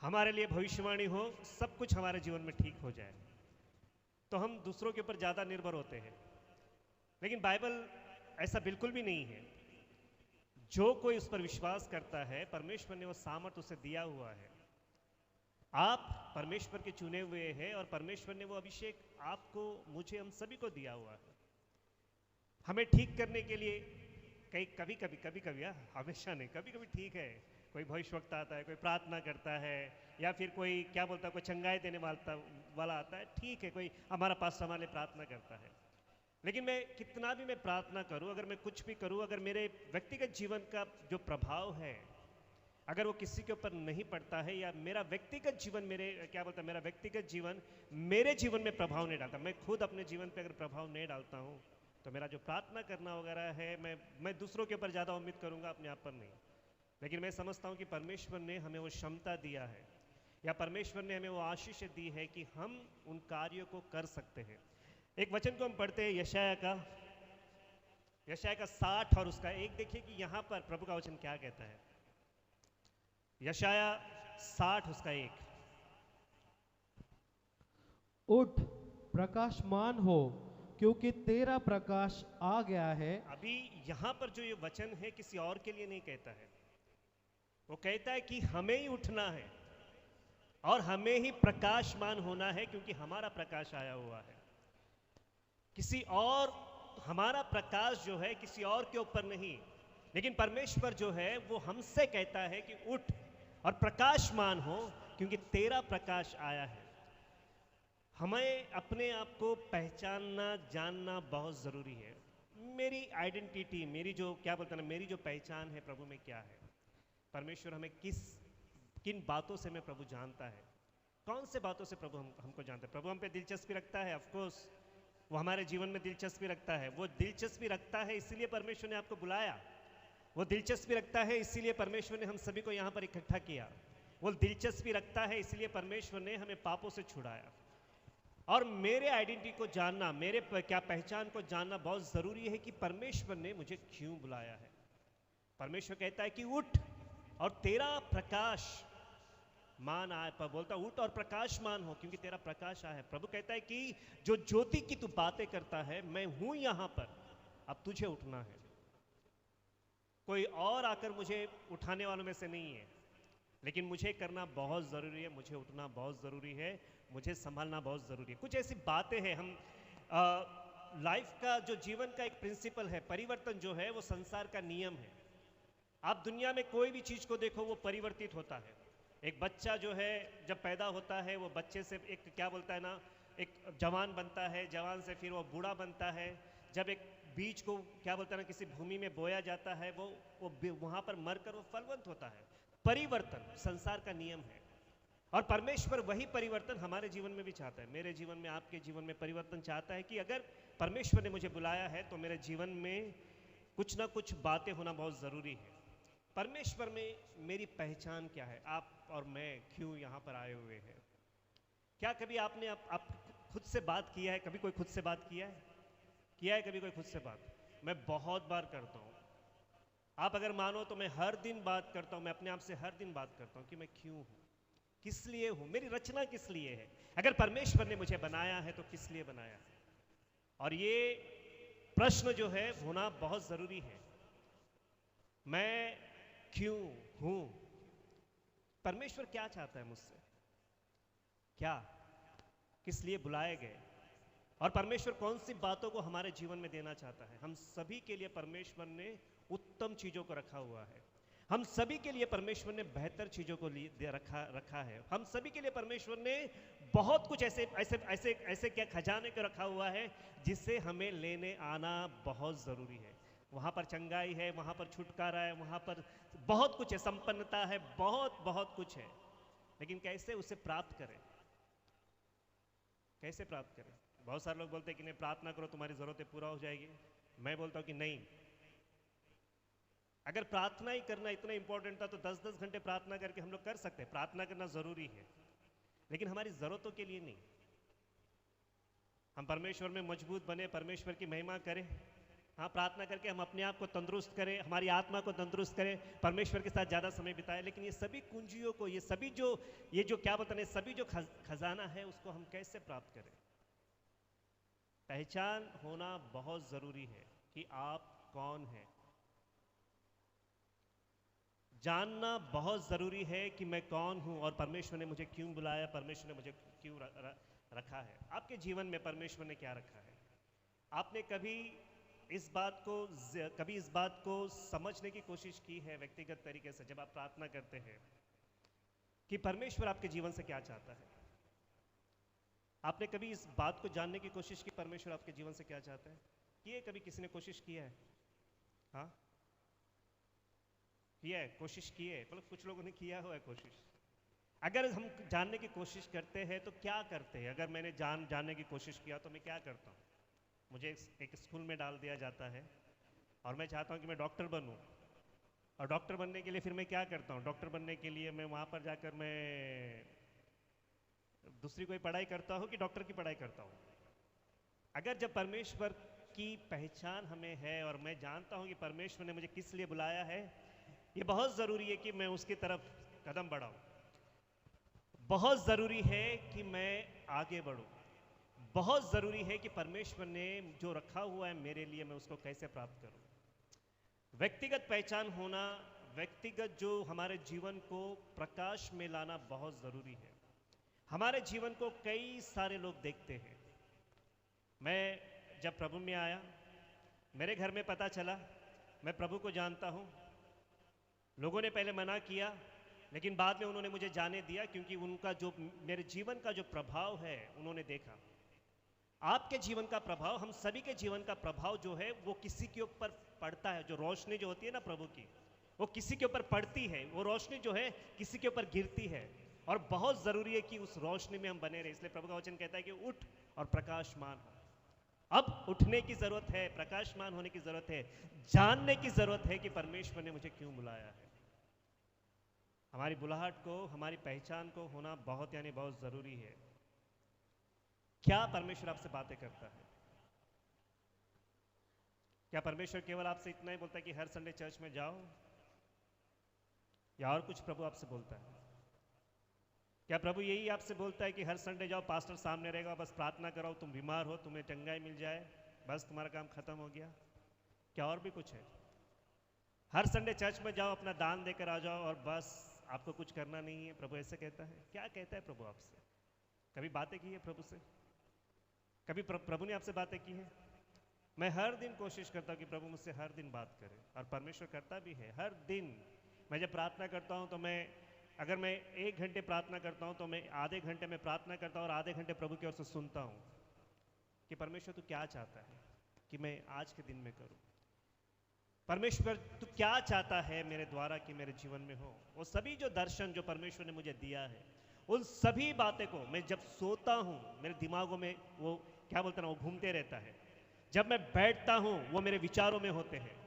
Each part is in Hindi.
हमारे लिए भविष्यवाणी हो, सब कुछ हमारे जीवन में ठीक हो जाए, तो हम दूसरों के ऊपर ज़्यादा निर्भर होते हैं। लेकिन बाइबल ऐसा बिल्कुल भी नहीं है। जो कोई उस पर विश्वास करता है, परमेश्वर ने वो सामर्थ उसे दिया हुआ है। आप परमेश्वर के चुने हुए हैं और परमेश्वर ने वो अभिषेक आपको, मुझे, हम सभी को दिया हुआ है हमें ठीक करने के लिए। कई कभी कभी हमेशा नहीं, कभी कभी ठीक है। कोई भविष्यवक्ता आता है, कोई प्रार्थना करता है, या फिर कोई क्या बोलता है, कोई चंगाई देने वाला आता है, ठीक है, कोई हमारा पास हमारे लिए प्रार्थना करता है। लेकिन मैं कितना भी मैं प्रार्थना करूं, अगर मैं कुछ भी करूं, अगर मेरे व्यक्तिगत जीवन का जो प्रभाव है अगर वो किसी के ऊपर नहीं पड़ता है, या मेरा व्यक्तिगत जीवन, मेरे क्या बोलता है, मेरा व्यक्तिगत जीवन मेरे जीवन में प्रभाव नहीं डालता, मैं खुद अपने जीवन पे अगर प्रभाव नहीं डालता हूँ, तो मेरा जो प्रार्थना करना वगैरह है, मैं दूसरों के ऊपर ज़्यादा उम्मीद करूँगा, अपने आप पर नहीं। लेकिन मैं समझता हूँ कि परमेश्वर ने हमें वो क्षमता दिया है, या परमेश्वर ने हमें वो आशीष दी है कि हम उन कार्यों को कर सकते हैं। एक वचन को हम पढ़ते हैं यशाया का 60 और उसका 1। देखिए कि यहाँ पर प्रभु का वचन क्या कहता है। यशाया 60 उसका 1। उठ, प्रकाशमान हो, क्योंकि तेरा प्रकाश आ गया है। अभी यहाँ पर जो ये वचन है किसी और के लिए नहीं कहता है, वो कहता है कि हमें ही उठना है और हमें ही प्रकाशमान होना है, क्योंकि हमारा प्रकाश आया हुआ है। किसी और, हमारा प्रकाश जो है किसी और के ऊपर नहीं, लेकिन परमेश्वर जो है वो हमसे कहता है कि उठ और प्रकाशमान हो, क्योंकि तेरा प्रकाश आया है। हमें अपने आप को पहचानना, जानना बहुत ज़रूरी है। मेरी आइडेंटिटी, मेरी जो क्या बोलते हैं ना, मेरी जो पहचान है प्रभु में क्या है। परमेश्वर हमें किन बातों से हमें प्रभु जानता है, कौन से बातों से प्रभु हमको जानता है। प्रभु हम पे दिलचस्पी रखता है, ऑफकोर्स वो हमारे जीवन में दिलचस्पी रखता है। वो दिलचस्पी रखता है इसीलिए परमेश्वर ने आपको बुलाया। वो दिलचस्पी रखता है इसीलिए परमेश्वर ने हम सभी को यहाँ पर इकट्ठा किया। वो दिलचस्पी रखता है इसीलिए परमेश्वर ने हमें पापों से छुड़ाया। और मेरे आइडेंटिटी को जानना, मेरे क्या पहचान को जानना बहुत ज़रूरी है कि परमेश्वर ने मुझे क्यों बुलाया है। परमेश्वर कहता है कि उठ और तेरा प्रकाश मान आए, पर बोलता उठ और प्रकाश मान हो, क्योंकि तेरा प्रकाश आया है। प्रभु कहता है कि जो ज्योति की तू बातें करता है, मैं हूं यहां पर, अब तुझे उठना है। कोई और आकर मुझे उठाने वालों में से नहीं है, लेकिन मुझे करना बहुत ज़रूरी है, मुझे उठना बहुत ज़रूरी है, मुझे संभालना बहुत ज़रूरी है। कुछ ऐसी बातें हैं, हम लाइफ का जो जीवन का एक प्रिंसिपल है, परिवर्तन जो है वो संसार का नियम है। आप दुनिया में कोई भी चीज़ को देखो वो परिवर्तित होता है। एक बच्चा जो है जब पैदा होता है, वो बच्चे से एक क्या बोलता है ना, एक जवान बनता है, जवान से फिर वो बूढ़ा बनता है। जब एक बीज को क्या बोलता है ना, किसी भूमि में बोया जाता है, वो वहाँ पर मरकर वो फलवंत होता है। परिवर्तन संसार का नियम है, और परमेश्वर वही परिवर्तन हमारे जीवन में भी चाहता है। मेरे जीवन में, आपके जीवन में परिवर्तन चाहता है कि अगर परमेश्वर ने मुझे बुलाया है तो मेरे जीवन में कुछ ना कुछ बातें होना बहुत ज़रूरी है। परमेश्वर में मेरी पहचान क्या है, आप और मैं क्यों यहाँ पर आए हुए हैं। क्या कभी आपने आप खुद से बात किया है? कभी कोई खुद से बात किया है कभी कोई खुद से बात? मैं बहुत बार करता हूँ। आप अगर मानो तो मैं हर दिन बात करता हूँ, मैं अपने आप से हर दिन बात करता हूँ कि मैं क्यों हूँ, किस लिए हूँ, मेरी रचना किस लिए है। अगर परमेश्वर ने मुझे बनाया है तो किस लिए बनाया है। और ये प्रश्न जो है होना बहुत ज़रूरी है। मैं क्यों हूँ, परमेश्वर क्या चाहता है मुझसे, क्या, किस लिए बुलाए गए, और परमेश्वर कौन सी बातों को हमारे जीवन में देना चाहता है। हम सभी के लिए परमेश्वर ने उत्तम चीज़ों को रखा हुआ है। हम सभी के लिए परमेश्वर ने बेहतर चीज़ों को रखा है। हम सभी के लिए परमेश्वर ने बहुत कुछ ऐसे ऐसे ऐसे ऐसे क्या खजाने को रखा हुआ है, जिससे हमें लेने आना बहुत ज़रूरी है। वहाँ पर चंगाई है, वहाँ पर छुटकारा है, वहाँ पर बहुत कुछ है, संपन्नता है, बहुत बहुत कुछ है। लेकिन कैसे उसे प्राप्त करें, कैसे प्राप्त करें। बहुत सारे लोग बोलते हैं कि नहीं, प्रार्थना करो तुम्हारी ज़रूरतें पूरा हो जाएगी। मैं बोलता हूँ कि नहीं, अगर प्रार्थना ही करना इतना इंपॉर्टेंट था तो 10-10 घंटे प्रार्थना करके हम लोग कर सकते हैं। प्रार्थना करना ज़रूरी है, लेकिन हमारी ज़रूरतों के लिए नहीं। हम परमेश्वर में मजबूत बने, परमेश्वर की महिमा करें, हाँ, प्रार्थना करके हम अपने आप को तंदुरुस्त करें, हमारी आत्मा को तंदुरुस्त करें, परमेश्वर के साथ ज़्यादा समय बिताएं, लेकिन ये सभी कुंजियों को, ये जो क्या बोलते हैं, सभी जो खजाना है उसको हम कैसे प्राप्त करें? पहचान होना बहुत ज़रूरी है कि आप कौन हैं। जानना बहुत ज़रूरी है कि मैं कौन हूँ और परमेश्वर ने मुझे क्यों बुलाया, परमेश्वर ने मुझे क्यों रखा है। आपके जीवन में परमेश्वर ने क्या रखा है? आपने कभी इस बात को समझने की कोशिश की है व्यक्तिगत तरीके से, जब आप प्रार्थना करते हैं, कि परमेश्वर आपके जीवन से क्या चाहता है? आपने कभी इस बात को जानने की कोशिश की परमेश्वर आपके जीवन से क्या चाहता है? किए कभी किसी ने कोशिश किया है? हाँ, किया है, कोशिश की है, मतलब कुछ लोगों ने किया हुआ है कोशिश। अगर हम जानने की कोशिश करते हैं तो क्या करते हैं? अगर मैंने जानने की कोशिश किया तो मैं क्या करता हूँ? मुझे एक स्कूल में डाल दिया जाता है और मैं चाहता हूँ कि मैं डॉक्टर बनूँ, और डॉक्टर बनने के लिए फिर मैं क्या करता हूँ? डॉक्टर बनने के लिए मैं वहाँ पर जाकर मैं दूसरी कोई पढ़ाई करता हूँ कि डॉक्टर की पढ़ाई करता हूँ? अगर जब परमेश्वर की पहचान हमें है और मैं जानता हूँ कि परमेश्वर ने मुझे किस लिए बुलाया है, ये बहुत ज़रूरी है कि मैं उसकी तरफ कदम बढ़ाऊँ। बहुत ज़रूरी है कि मैं आगे बढ़ूँ। बहुत ज़रूरी है कि परमेश्वर ने जो रखा हुआ है मेरे लिए, मैं उसको कैसे प्राप्त करूँ। व्यक्तिगत पहचान होना, व्यक्तिगत जो हमारे जीवन को प्रकाश में लाना बहुत ज़रूरी है। हमारे जीवन को कई सारे लोग देखते हैं। मैं जब प्रभु में आया, मेरे घर में पता चला, मैं प्रभु को जानता हूँ। लोगों ने पहले मना किया, लेकिन बाद में उन्होंने मुझे जाने दिया, क्योंकि उनका जो मेरे जीवन का जो प्रभाव है उन्होंने देखा। आपके जीवन का प्रभाव, हम सभी के जीवन का प्रभाव जो है वो किसी के ऊपर पड़ता है। जो रोशनी जो होती है ना प्रभु की, वो किसी के ऊपर पड़ती है, वो रोशनी जो है किसी के ऊपर गिरती है, और बहुत ज़रूरी है कि उस रोशनी में हम बने रहे। इसलिए प्रभु का वचन कहता है कि उठ और प्रकाशमान हो। अब उठने की ज़रूरत है, प्रकाशमान होने की ज़रूरत है, जानने की ज़रूरत है कि परमेश्वर ने मुझे क्यों बुलाया है। हमारी बुलाहट को, हमारी पहचान को होना बहुत यानी बहुत ज़रूरी है। क्या परमेश्वर आपसे बातें करता है? क्या परमेश्वर केवल आपसे इतना ही बोलता है कि हर संडे चर्च में जाओ, या और कुछ प्रभु आपसे बोलता है? क्या प्रभु यही आपसे बोलता है कि हर संडे जाओ, पास्टर सामने रहेगा, बस प्रार्थना कराओ, तुम बीमार हो, तुम्हें चंगाई मिल जाए, बस तुम्हारा काम खत्म हो गया? क्या और भी कुछ है? हर संडे चर्च में जाओ, अपना दान देकर आ जाओ, और बस आपको कुछ करना नहीं है? प्रभु ऐसे कहता है? क्या कहता है प्रभु आपसे? कभी बातें की है प्रभु से? कभी प्रभु ने आपसे बातें की है? मैं हर दिन कोशिश करता हूँ कि प्रभु मुझसे हर दिन बात करे, और परमेश्वर करता भी है हर दिन। मैं जब प्रार्थना करता हूँ तो अगर मैं 1 घंटे प्रार्थना करता हूँ तो मैं आधे घंटे में प्रार्थना करता हूँ और आधे घंटे प्रभु की ओर से सुनता हूँ कि परमेश्वर तू क्या चाहता है कि मैं आज के दिन में करूँ। परमेश्वर तू क्या चाहता है मेरे द्वारा कि मेरे जीवन में हो। वो सभी जो दर्शन जो परमेश्वर ने मुझे दिया है, उन सभी बातें को मैं जब सोता हूँ मेरे दिमागों में वो क्या बोलते हैं ना, वो घूमते रहता है। जब मैं बैठता हूँ वो मेरे विचारों में होते हैं।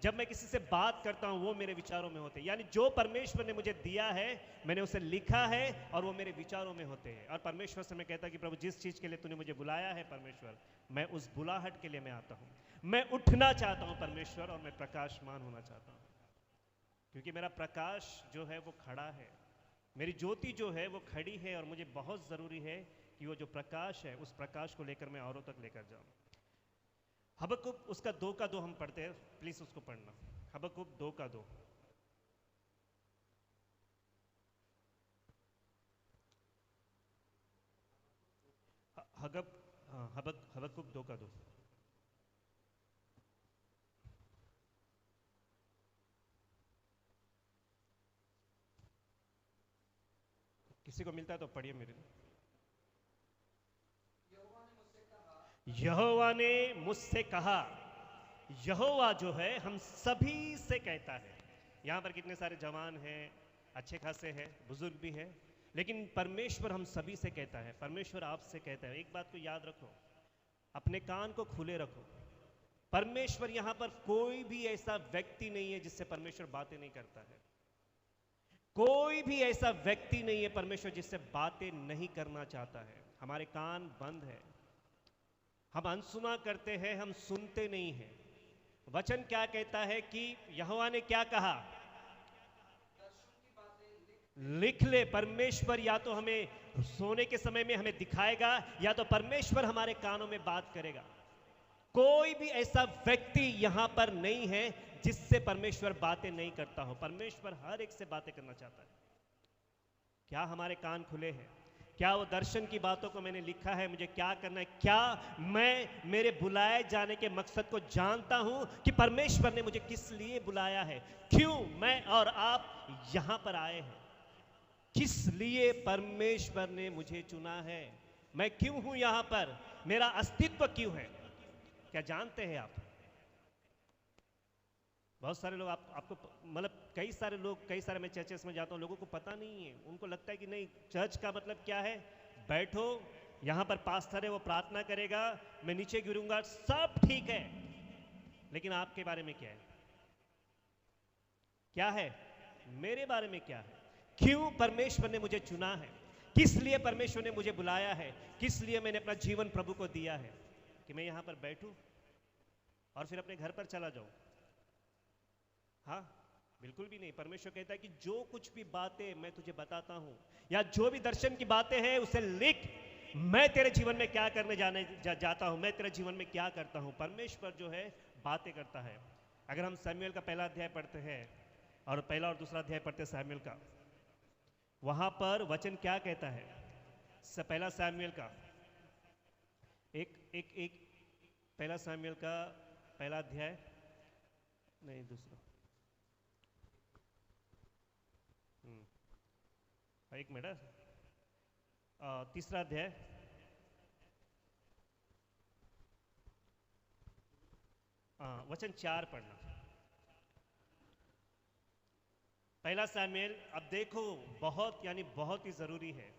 जब मैं किसी से बात करता हूँ वो मेरे विचारों में होते हैं। यानी जो परमेश्वर ने मुझे दिया है, मैंने उसे लिखा है और वो मेरे विचारों में होते हैं। और परमेश्वर से मैं कहता कि प्रभु जिस चीज़ के लिए तूने मुझे बुलाया है परमेश्वर, मैं उस बुलाहट के लिए मैं आता हूँ। मैं उठना चाहता हूँ परमेश्वर, और मैं प्रकाशमान होना चाहता हूँ, क्योंकि मेरा प्रकाश जो है वो खड़ा है, मेरी ज्योति जो है वो खड़ी है, और मुझे बहुत ज़रूरी है कि वो जो प्रकाश है उस प्रकाश को लेकर मैं औरों तक लेकर जाऊँ। हबक्कुक उसका 2:2 हम पढ़ते हैं, प्लीज उसको पढ़ना। हबक्कुक 2:2। हबक्कुक 2:2। किसी को मिलता है तो पढ़िए मेरे लिए। यहोवा ने मुझसे कहा। यहोवा जो है हम सभी से कहता है। यहाँ पर कितने सारे जवान हैं, अच्छे खासे हैं, बुजुर्ग भी हैं, लेकिन परमेश्वर हम सभी से कहता है। परमेश्वर आपसे कहता है। एक बात को याद रखो, अपने कान को खुले रखो। परमेश्वर यहाँ पर कोई भी ऐसा व्यक्ति नहीं है जिससे परमेश्वर बातें नहीं करता है। कोई भी ऐसा व्यक्ति नहीं है परमेश्वर जिससे बातें नहीं करना चाहता है। हमारे कान बंद है, हम अनसुना करते हैं, हम सुनते नहीं हैं। वचन क्या कहता है कि यहोवा ने क्या कहा, लिख ले। परमेश्वर या तो हमें सोने के समय में हमें दिखाएगा या तो परमेश्वर हमारे कानों में बात करेगा। कोई भी ऐसा व्यक्ति यहां पर नहीं है जिससे परमेश्वर बातें नहीं करता हो। परमेश्वर हर एक से बातें करना चाहता है। क्या हमारे कान खुले हैं? क्या वो दर्शन की बातों को मैंने लिखा है, मुझे क्या करना है? क्या मैं मेरे बुलाए जाने के मकसद को जानता हूं कि परमेश्वर ने मुझे किस लिए बुलाया है? क्यों मैं और आप यहां पर आए हैं? किस लिए परमेश्वर ने मुझे चुना है? मैं क्यों हूं यहां पर? मेरा अस्तित्व क्यों है? क्या जानते हैं आप? बहुत सारे लोग आपको मतलब कई सारे मैं चर्चेस में जाता हूं, लोगों को पता नहीं है। उनको लगता है कि नहीं, चर्च का मतलब क्या है, बैठो यहां पर पास्टर है, वो प्रार्थना करेगा, मैं नीचे गिरूंगा, सब ठीक है। लेकिन आपके बारे में क्या है? क्या है मेरे बारे में? क्या है? क्यों परमेश्वर ने मुझे चुना है? किस लिए परमेश्वर ने मुझे बुलाया है? किस लिए मैंने अपना जीवन प्रभु को दिया है? कि मैं यहां पर बैठूं और फिर अपने घर पर चला जाऊं? हाँ, बिल्कुल भी नहीं। परमेश्वर कहता है कि जो कुछ भी बातें मैं तुझे बताता हूं या जो भी दर्शन की बातें हैं उसे लिख। मैं तेरे जीवन में क्या करने जाता हूं, मैं तेरे जीवन में क्या करता हूं। परमेश्वर जो है बातें करता है। अगर हम सैमुएल का पहला अध्याय पढ़ते हैं और पहला और दूसरा अध्याय पढ़ते हैं सैमुएल का, वहां पर वचन क्या कहता है? पहला सैमुएल का एक एक एक पहला सैमुएल का पहला अध्याय, नहीं दूसरा, एक मिनट, तीसरा अध्याय, वचन 4 पढ़ना। पहला सैमुएल, अब देखो बहुत यानी बहुत ही जरूरी है,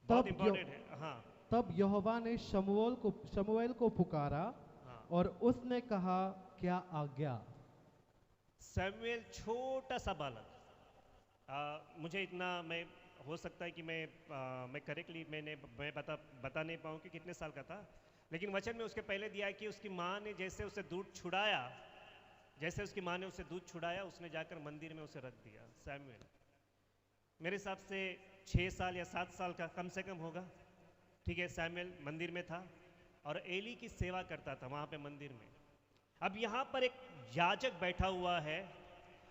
बहुत इंपॉर्टेंट है। हाँ, तब यहोवा ने शमूएल को पुकारा, हाँ। और उसने कहा, क्या आज्ञा? सैमुएल छोटा सा बालक, मुझे इतना मैं हो सकता है कि मैं करेक्टली मैं बता नहीं पाऊँ कि कितने साल का था, लेकिन वचन में उसके पहले दिया है कि उसकी माँ ने जैसे उसे दूध छुड़ाया, उसने जाकर मंदिर में उसे रख दिया। सैमुएल मेरे हिसाब से 6 साल या 7 साल का कम से कम होगा, ठीक है। सैमुएल मंदिर में था और एली की सेवा करता था वहाँ पे मंदिर में। अब यहाँ पर एक याजक बैठा हुआ है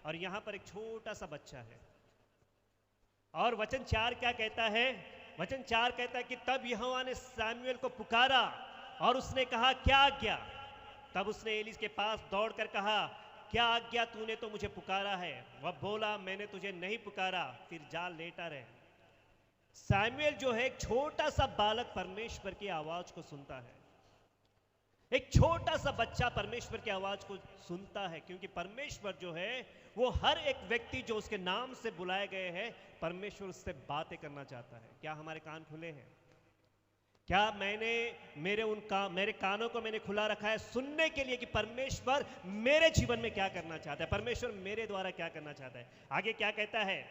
और यहाँ पर एक छोटा सा बच्चा है। और वचन 4 क्या कहता है? वचन 4 कहता है कि तब यहोवा ने सैमुएल को पुकारा और उसने कहा, क्या आज्ञा? तब उसने एली के पास दौड़कर कहा, क्या आज्ञा? तूने तो मुझे पुकारा है। वह बोला, मैंने तुझे नहीं पुकारा, फिर जा लेटा रहे। सैमुएल जो है एक छोटा सा बालक परमेश्वर की आवाज को सुनता है। एक छोटा सा बच्चा परमेश्वर की आवाज को सुनता है, क्योंकि परमेश्वर जो है वो हर एक व्यक्ति जो उसके नाम से बुलाए गए हैं, परमेश्वर उससे बातें करना चाहता है। क्या हमारे कान खुले हैं? क्या मेरे कानों को मैंने खुला रखा है सुनने के लिए कि परमेश्वर मेरे जीवन में क्या करना चाहता है, परमेश्वर मेरे द्वारा क्या करना चाहता है? आगे क्या कहता है?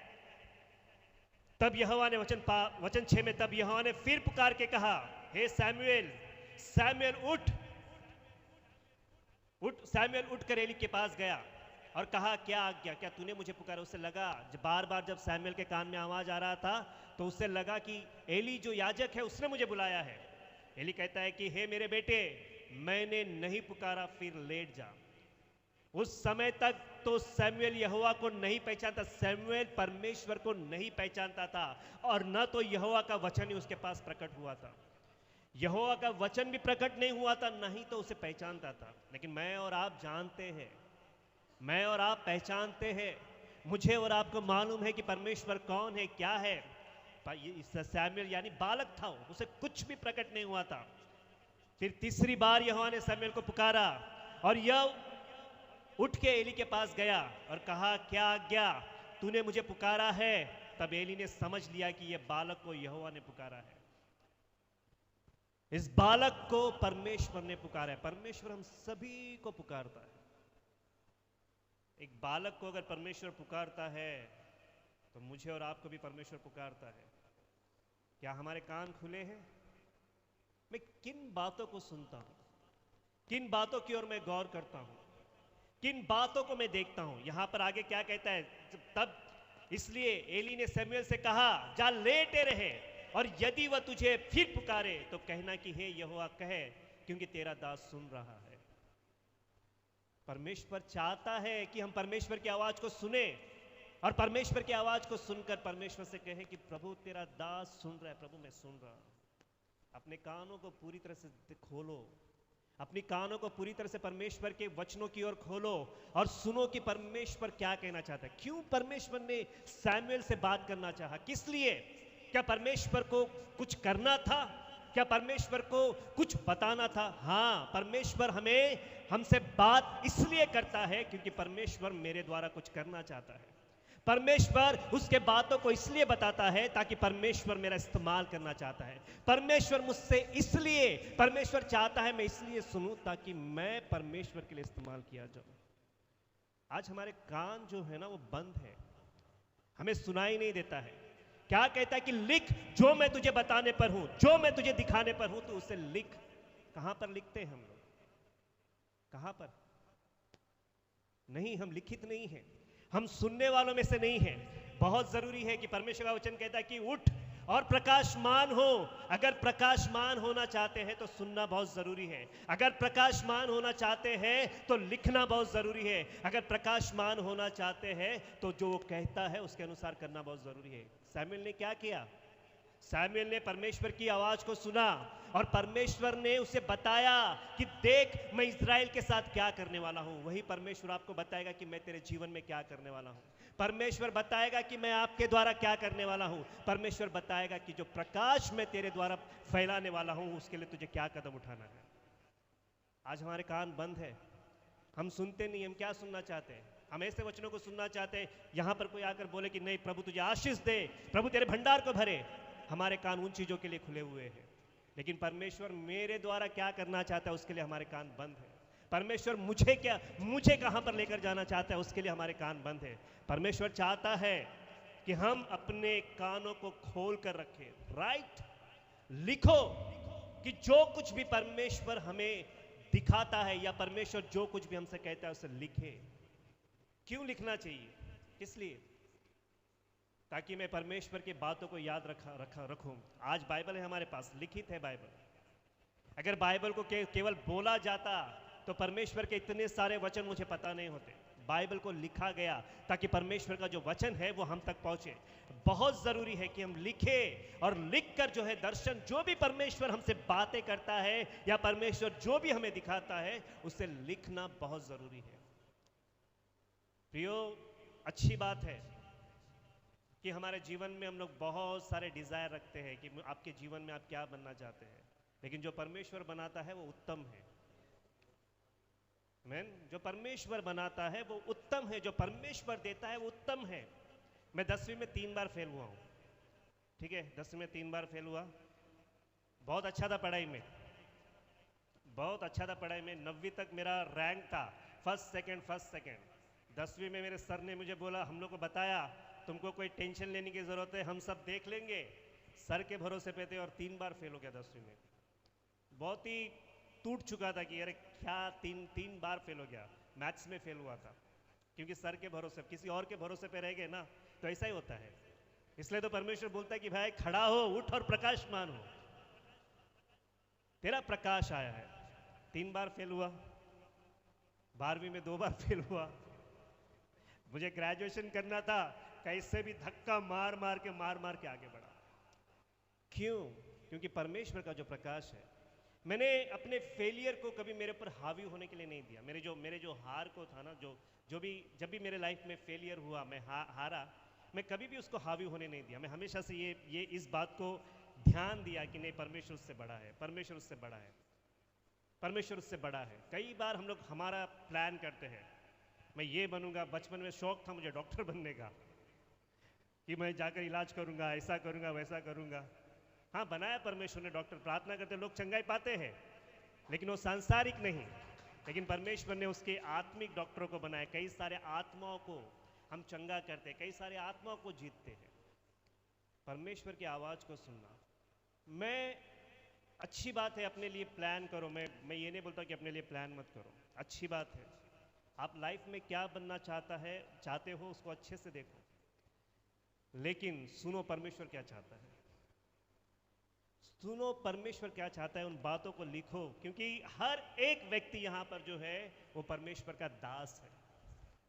तब यहोवा ने वचन 6 में, तब यहोवा ने फिर पुकार के कहा, हे सैमुएल, सैमुएल उठ। सैमुएल उठकर एली के पास गया और कहा, क्या आज्ञा? क्या तूने मुझे पुकारा? उसे लगा बार बार जब सैमुएल के कान में आवाज आ रहा था तो उसे लगा कि एली जो याजक है उसने मुझे बुलाया है। एली कहता है कि हे मेरे बेटे, मैंने नहीं पुकारा, फिर लेट जा। उस समय तक तो सैमुएल यहोवा को नहीं पहचानता, सैमुएल परमेश्वर को नहीं पहचानता था, और न तो यहोवा का वचन ही उसके पास प्रकट हुआ था। यहोवा का वचन भी प्रकट नहीं हुआ था, नहीं तो उसे पहचानता था। लेकिन मैं और आप जानते हैं, मैं और आप पहचानते हैं, मुझे और आपको मालूम है कि परमेश्वर कौन है, क्या है। सैमुएल यानी बालक था, उसे कुछ भी प्रकट नहीं हुआ था। फिर तीसरी बार यहोवा ने सैमुएल को पुकारा और यह उठ के एली के पास गया और कहा, क्या आज्ञा? तूने मुझे पुकारा है। तब एली ने समझ लिया कि यह बालक को यहोवा ने पुकारा है। इस बालक को परमेश्वर ने पुकारा है। परमेश्वर हम सभी को पुकारता है। एक बालक को अगर परमेश्वर पुकारता है तो मुझे और आपको भी परमेश्वर पुकारता है। क्या हमारे कान खुले हैं? मैं किन बातों को सुनता हूं, किन बातों की ओर मैं गौर करता हूं? किन बातों को मैं देखता हूं। यहां पर आगे क्या कहता है, तब इसलिए एली ने शमूएल से कहा, जा लेटे रहे, और यदि वह तुझे फिर पुकारे तो कहना कि हे यहोवा कहे, क्योंकि तेरा दास सुन रहा है। परमेश्वर चाहता है कि हम परमेश्वर की आवाज को सुने, और परमेश्वर की आवाज को सुनकर परमेश्वर से कहे कि प्रभु तेरा दास सुन रहा है, प्रभु मैं सुन रहा हूं। अपने कानों को पूरी तरह से खोलो, अपनी कानों को पूरी तरह से परमेश्वर के वचनों की ओर खोलो और सुनो कि परमेश्वर क्या कहना चाहता है। क्यों परमेश्वर ने सैमुएल से बात करना चाहा, किस लिए? क्या परमेश्वर को कुछ करना था? क्या परमेश्वर को कुछ बताना था? हाँ, परमेश्वर हमसे बात इसलिए करता है क्योंकि परमेश्वर मेरे द्वारा कुछ करना चाहता है। परमेश्वर उसके बातों को इसलिए बताता है ताकि परमेश्वर मेरा इस्तेमाल करना चाहता है। परमेश्वर मुझसे इसलिए, परमेश्वर चाहता है मैं इसलिए सुनूं ताकि मैं परमेश्वर के लिए इस्तेमाल किया जाऊं। आज हमारे कान जो है ना वो बंद है, हमें सुनाई नहीं देता है। क्या कहता है कि लिख, जो मैं तुझे बताने पर हूं, जो मैं तुझे दिखाने पर हूं, तो उसे लिख। कहां पर लिखते हैं हम लोग? कहां पर? नहीं, हम लिखित नहीं है, हम सुनने वालों में से नहीं है। बहुत जरूरी है कि परमेश्वर का वचन कहता है कि उठ और प्रकाशमान हो। अगर प्रकाशमान होना चाहते हैं तो सुनना बहुत जरूरी है। अगर प्रकाशमान होना चाहते हैं तो लिखना बहुत जरूरी है। अगर प्रकाशमान होना चाहते हैं तो जो वो कहता है उसके अनुसार करना बहुत जरूरी है। सैमुएल ने क्या किया? सैमुएल ने परमेश्वर की आवाज को सुना और परमेश्वर ने उसे बताया कि देख मैं इस्राएल के साथ क्या करने वाला हूं। वही परमेश्वर आपको बताएगा कि मैं तेरे जीवन में क्या करने वाला हूं। परमेश्वर बताएगा कि मैं आपके द्वारा क्या करने वाला हूं। परमेश्वर बताएगा कि जो प्रकाश मैं तेरे द्वारा फैलाने वाला हूं उसके लिए तुझे क्या कदम उठाना है। आज हमारे कान बंद है, हम सुनते नहीं। हम क्या सुनना चाहते हैं? हम ऐसे वचनों को सुनना चाहते हैं, यहां पर कोई आकर बोले कि नहीं प्रभु तुझे आशीष दे, प्रभु तेरे भंडार को भरे। हमारे कान उन चीजों के लिए खुले हुए हैं, लेकिन परमेश्वर मेरे द्वारा क्या करना चाहता है उसके लिए हमारे कान बंद है। परमेश्वर मुझे कहां पर लेकर जाना चाहता है उसके लिए हमारे कान बंद है। परमेश्वर चाहता है कि हम अपने कानों को खोल कर रखें। राइट, लिखो कि जो कुछ भी परमेश्वर हमें दिखाता है या परमेश्वर जो कुछ भी हमसे कहता है उसे लिखे। क्यों लिखना चाहिए? किस लिए? ताकि मैं परमेश्वर की बातों को याद रखूं। आज बाइबल है हमारे पास, लिखित है बाइबल। अगर बाइबल को केवल बोला जाता तो परमेश्वर के इतने सारे वचन मुझे पता नहीं होते। बाइबल को लिखा गया ताकि परमेश्वर का जो वचन है वो हम तक पहुंचे। बहुत जरूरी है कि हम लिखे और लिखकर जो है दर्शन, जो भी परमेश्वर हमसे बातें करता है या परमेश्वर जो भी हमें दिखाता है उसे लिखना बहुत जरूरी है। प्रियो, अच्छी बात है कि हमारे जीवन में हम लोग बहुत सारे डिजायर रखते हैं कि आपके जीवन में आप क्या बनना चाहते हैं, लेकिन जो परमेश्वर बनाता है वो उत्तम है। मैन, जो परमेश्वर बनाता है वो उत्तम है, जो परमेश्वर देता है वो उत्तम है। मैं 10वीं में 3 बार फेल हुआ हूं, ठीक है? 10वीं में 3 बार फेल हुआ। बहुत अच्छा था पढ़ाई में, बहुत अच्छा था पढ़ाई में। 9वीं तक मेरा रैंक था फर्स्ट सेकंड फर्स्ट सेकंड। 10वीं में मेरे सर ने मुझे बोला, हम लोग को बताया तुमको कोई टेंशन लेने की जरूरत है, हम सब देख लेंगे। सर के भरोसे पे थे और 3 बार फेल हो गया 10वीं में। बहुत ही टूट चुका था कि अरे क्या तीन बार फेल हो गया। मैथ्स में फेल हुआ था क्योंकि सर के भरोसे, किसी और के भरोसे पे रह गए ना तो ऐसा ही होता है। इसलिए तो परमेश्वर बोलता है कि भाई खड़ा हो, उठ और प्रकाशमान हो, तेरा प्रकाश आया है। 3 बार फेल हुआ, 12वीं में 2 बार फेल हुआ। मुझे ग्रेजुएशन करना था, कैसे भी धक्का मार मार के आगे बढ़ा। क्यों? क्योंकि परमेश्वर का जो प्रकाश है, मैंने अपने फेलियर को कभी मेरे ऊपर हावी होने के लिए नहीं दिया। मेरे जो हार को था ना, जब भी मेरे लाइफ में फेलियर हुआ, मैं हारा, मैं कभी भी उसको हावी होने नहीं दिया। मैं हमेशा से ये इस बात को ध्यान दिया कि नहीं, परमेश्वर उससे बड़ा है, परमेश्वर उससे बड़ा है, परमेश्वर उससे बड़ा है। कई बार हम लोग हमारा प्लान करते हैं, मैं ये बनूंगा। बचपन में शौक था मुझे डॉक्टर बनने का कि मैं जाकर इलाज करूंगा, ऐसा करूंगा, वैसा करूंगा। हाँ, बनाया परमेश्वर ने डॉक्टर, प्रार्थना करते लोग चंगाई पाते हैं, लेकिन वो सांसारिक नहीं। लेकिन परमेश्वर ने उसके आत्मिक डॉक्टरों को बनाया। कई सारे आत्माओं को हम चंगा करते हैं, कई सारे आत्माओं को जीतते हैं। परमेश्वर की आवाज को सुनना। मैं अच्छी बात है, अपने लिए प्लान करो। मैं ये नहीं बोलता कि अपने लिए प्लान मत करो, अच्छी बात है, आप लाइफ में क्या बनना चाहते हो उसको अच्छे से देखो, लेकिन सुनो परमेश्वर क्या चाहता है। सुनो परमेश्वर क्या चाहता है, उन बातों को लिखो, क्योंकि हर एक व्यक्ति यहाँ पर जो है वो परमेश्वर का दास है।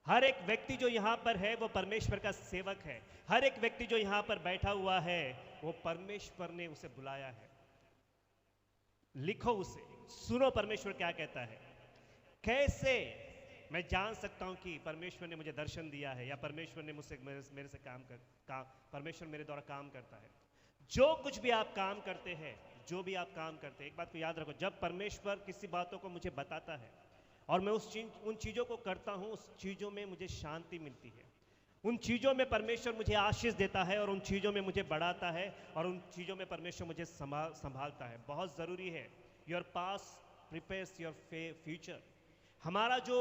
हर एक व्यक्ति जो यहाँ पर है वो परमेश्वर का सेवक है। हर एक व्यक्ति जो यहाँ पर बैठा हुआ है वो परमेश्वर ने उसे बुलाया है। लिखो उसे, सुनो परमेश्वर क्या कहता है। कैसे मैं जान सकता हूं कि परमेश्वर ने मुझे दर्शन दिया है या परमेश्वर ने मुझसे मेरे से परमेश्वर मेरे द्वारा काम करता है। जो कुछ भी आप काम करते हैं, जो भी आप काम करते हैं, एक बात को याद रखो, जब परमेश्वर किसी बातों को मुझे बताता है और मैं उन चीज़ों को करता हूं, उस चीज़ों में मुझे शांति मिलती है। उन चीज़ों में परमेश्वर मुझे आशीष देता है और उन चीज़ों में मुझे बढ़ाता है और उन चीज़ों में परमेश्वर मुझे संभालता है। बहुत ज़रूरी है। Your past prepares your future. हमारा जो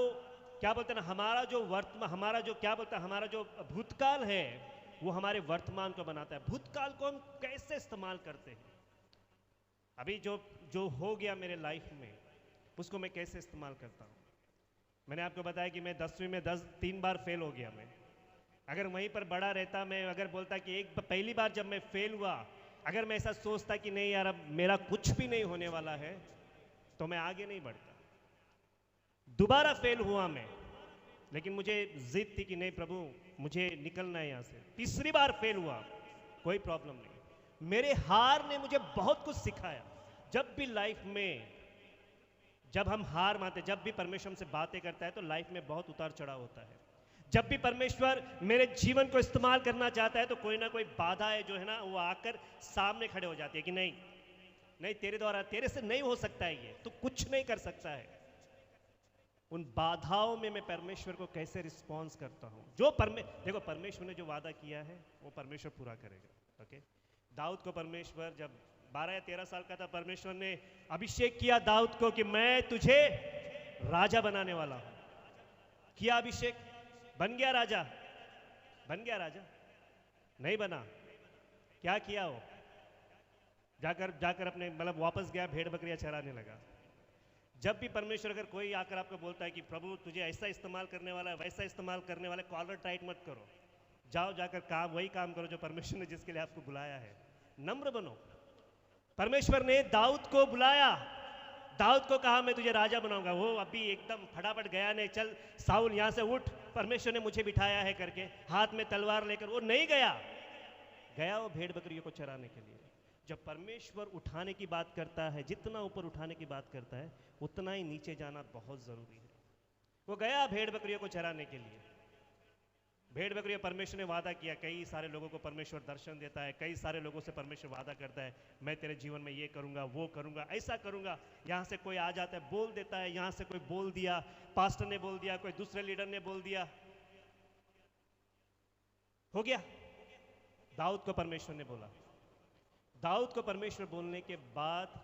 क्या बोलते हैं ना, हमारा जो भूतकाल है वो हमारे वर्तमान को बनाता है। भूतकाल को हम कैसे इस्तेमाल करते हैं, अभी जो हो गया मेरे लाइफ में उसको मैं कैसे इस्तेमाल करता हूँ। मैंने आपको बताया कि मैं 10वीं में 3 बार फेल हो गया। मैं अगर वहीं पर बड़ा रहता, मैं अगर बोलता कि पहली बार जब मैं फेल हुआ, अगर मैं ऐसा सोचता कि नहीं यार अब मेरा कुछ भी नहीं होने वाला है, तो मैं आगे नहीं बढ़ता। दोबारा फेल हुआ मैं, लेकिन मुझे जिद थी कि नहीं प्रभु मुझे निकलना है यहाँ से। तीसरी बार फेल हुआ, कोई प्रॉब्लम नहीं। मेरे हार ने मुझे बहुत कुछ सिखाया। जब भी लाइफ में जब हम हार मानते, जब भी परमेश्वर हमसे बातें करता है तो लाइफ में बहुत उतार चढ़ाव होता है। जब भी परमेश्वर मेरे जीवन को इस्तेमाल करना चाहता है तो कोई ना कोई बाधा है जो है ना वो आकर सामने खड़े हो जाती है कि नहीं तेरे द्वारा, तेरे से नहीं हो सकता है, ये तो कुछ नहीं कर सकता है। उन बाधाओं में मैं परमेश्वर को कैसे रिस्पॉन्स करता हूँ। देखो परमेश्वर ने जो वादा किया है वो परमेश्वर पूरा करेगा। ओके, दाऊद को परमेश्वर जब 12 या 13 साल का था, परमेश्वर ने अभिषेक किया दाऊद को कि मैं तुझे राजा बनाने वाला हूँ। किया अभिषेक, बन गया राजा? नहीं बना। क्या किया वो? जाकर अपने मतलब वापस गया, भेड़ बकरियां चराने लगा। जब भी परमेश्वर अगर कोई आकर आपको बोलता है कि प्रभु तुझे ऐसा इस्तेमाल करने वाला है, वैसा इस्तेमाल करने वाला है, कॉलर टाइट मत करो, जाओ जाकर वही काम करो जो परमेश्वर ने जिसके लिए आपको बुलाया है। नम्र बनो। परमेश्वर ने दाऊद को बुलाया, दाऊद को कहा मैं तुझे राजा बनाऊंगा। वो अभी एकदम फटाफट गया नहीं, चल साउल यहाँ से उठ, परमेश्वर ने मुझे बिठाया है करके, हाथ में तलवार लेकर वो नहीं गया वो भेड़ बकरियों को चराने के लिए। जब परमेश्वर उठाने की बात करता है, जितना ऊपर उठाने की बात करता है उतना ही नीचे जाना बहुत जरूरी है। वो गया भेड़ बकरियों को चराने के लिए। भेड़ बकरियां, परमेश्वर ने वादा किया, कई सारे लोगों को परमेश्वर दर्शन देता है, कई सारे लोगों से परमेश्वर वादा करता है मैं तेरे जीवन में ये करूंगा, वो करूंगा, ऐसा करूंगा। यहाँ से कोई आ जाता है बोल देता है, यहाँ से कोई बोल दिया, पास्टर ने बोल दिया, कोई दूसरे लीडर ने बोल दिया, हो गया। दाऊद को परमेश्वर ने बोला। दाऊद को परमेश्वर बोलने के बाद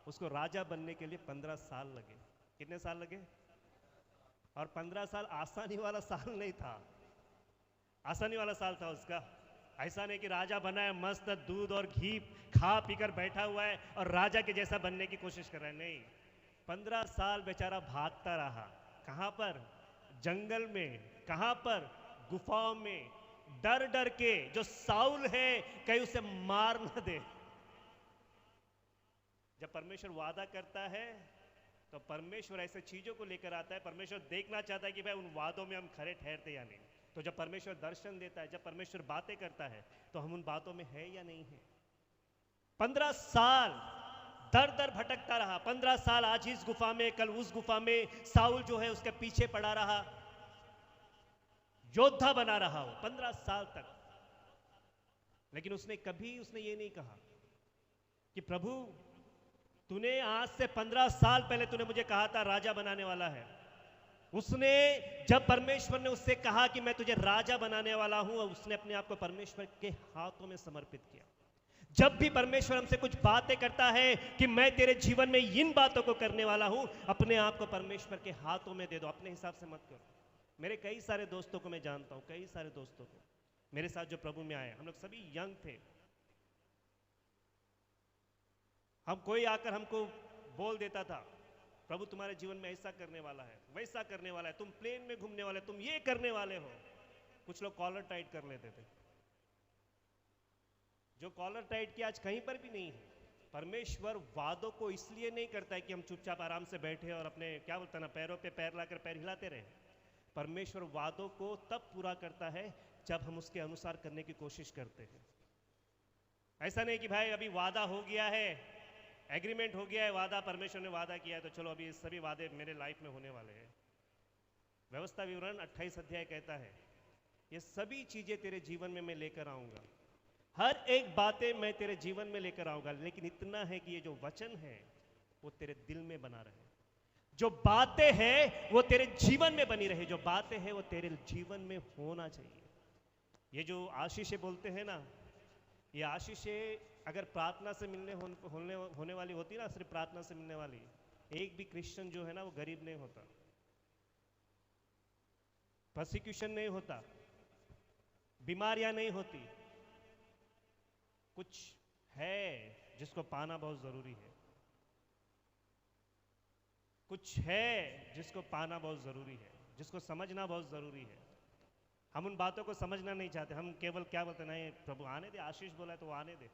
उसको राजा बनने के लिए 15 साल लगे। कितने साल लगे? और 15 साल आसानी वाला साल नहीं था, आसानी वाला साल था उसका। ऐसा नहीं कि राजा बना है, मस्त दूध और घी खा पीकर बैठा हुआ है और राजा के जैसा बनने की कोशिश कर रहा है। नहीं, 15 साल बेचारा भागता रहा। कहां पर? जंगल में। कहां पर? गुफाओं में, डर डर के जो साउल है कहीं उसे मार न दे। जब परमेश्वर वादा करता है तो परमेश्वर ऐसे चीजों को लेकर आता है। परमेश्वर देखना चाहता है कि भाई उन वादों में हम खरे ठहरते या नहीं। तो जब परमेश्वर दर्शन देता है, जब परमेश्वर बातें करता है, तो हम उन बातों में है या नहीं है। 15 साल दर दर भटकता रहा। 15 साल आज इस गुफा में, कल उस गुफा में। साउल जो है उसके पीछे पड़ा रहा, योद्धा बना रहा हो 15 साल तक। लेकिन उसने ये नहीं कहा कि प्रभु तूने आज से 15 साल पहले तूने मुझे कहा था राजा बनाने वाला है। उसने, जब परमेश्वर ने उससे कहा कि मैं तुझे राजा बनाने वाला हूं, उसने अपने आप को परमेश्वर के हाथों में समर्पित किया। जब भी परमेश्वर हमसे कुछ बातें करता है कि मैं तेरे जीवन में इन बातों को करने वाला हूं, अपने आप को परमेश्वर के हाथों में दे दो, अपने हिसाब से मत करो। मेरे कई सारे दोस्तों को मैं जानता हूं, कई सारे दोस्तों को मेरे साथ जो प्रभु में आए, हम लोग सभी यंग थे। हम कोई आकर हमको बोल देता था प्रभु तुम्हारे जीवन में ऐसा करने वाला है, वैसा करने वाला है, तुम प्लेन में घूमने वाले, तुम ये करने वाले हो। कुछ लोग कॉलर टाइट कर लेते थे, जो कॉलर टाइट की आज कहीं पर भी नहीं है। परमेश्वर वादों को इसलिए नहीं करता है कि हम चुपचाप आराम से बैठे और अपने क्या बोलते हैं ना, पैरों पे पैर लाकर पैर हिलाते रहे। परमेश्वर वादों को तब पूरा करता है जब हम उसके अनुसार करने की कोशिश करते हैं। ऐसा नहीं कि भाई अभी वादा हो गया है, एग्रीमेंट हो गया है, वादा परमेश्वर ने वादा किया है तो चलो अभी सभी वादे मेरे लाइफ में होने वाले हैं। व्यवस्था विवरण 28 अध्याय कहता है ये सभी चीजें तेरे जीवन में मैं लेकर आऊंगा, हर एक बातें मैं तेरे जीवन में लेकर आऊंगा, लेकिन इतना है कि ये जो वचन है वो तेरे दिल में बना रहे, जो बातें हैं वो तेरे जीवन में बनी रहे, जो बातें हैं वो तेरे जीवन में होना चाहिए। ये जो आशीषें बोलते हैं ना, ये आशीषें अगर प्रार्थना से होने वाली होती ना, सिर्फ प्रार्थना से मिलने वाली, एक भी क्रिश्चियन जो है ना वो गरीब नहीं होता, प्रोसिक्यूशन नहीं होता, बीमारियां नहीं होती। कुछ है जिसको पाना बहुत जरूरी है, कुछ है जिसको पाना बहुत जरूरी है, जिसको समझना बहुत जरूरी है। हम उन बातों को समझना नहीं चाहते, हम केवल क्या बोलते हैं, नहीं प्रभु आने दे, आशीष बोला है तो वो आने दे,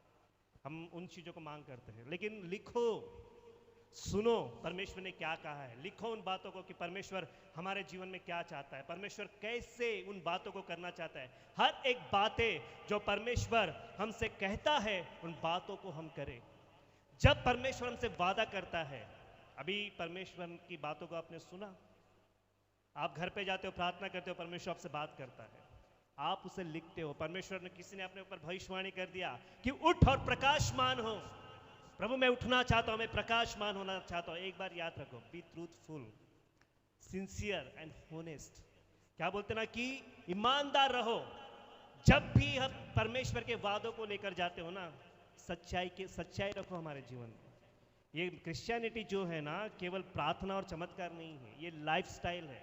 हम उन चीजों को मांग करते हैं। लेकिन लिखो, सुनो परमेश्वर ने क्या कहा है, लिखो उन बातों को कि परमेश्वर हमारे जीवन में क्या चाहता है, परमेश्वर कैसे उन बातों को करना चाहता है। हर एक बातें जो परमेश्वर हमसे कहता है उन बातों को हम करें। जब परमेश्वर हमसे वादा करता है, अभी परमेश्वर की बातों को आपने सुना, आप घर पे जाते हो, प्रार्थना करते हो, परमेश्वर आपसे बात करता है, आप उसे लिखते हो। परमेश्वर ने, किसी ने अपने ऊपर भविष्यवाणी कर दिया कि उठ और प्रकाशमान हो। प्रभु मैं उठना चाहता हूं, मैं प्रकाशमान होना चाहता हूं। एक बार याद रखो, be truthful, sincere and honest. क्या बोलते ना कि ईमानदार रहो। जब भी हम परमेश्वर के वादों को लेकर जाते हो ना, सच्चाई रखो हमारे जीवन में। ये क्रिश्चियनिटी जो है ना, केवल प्रार्थना और चमत्कार नहीं है, ये लाइफस्टाइल है।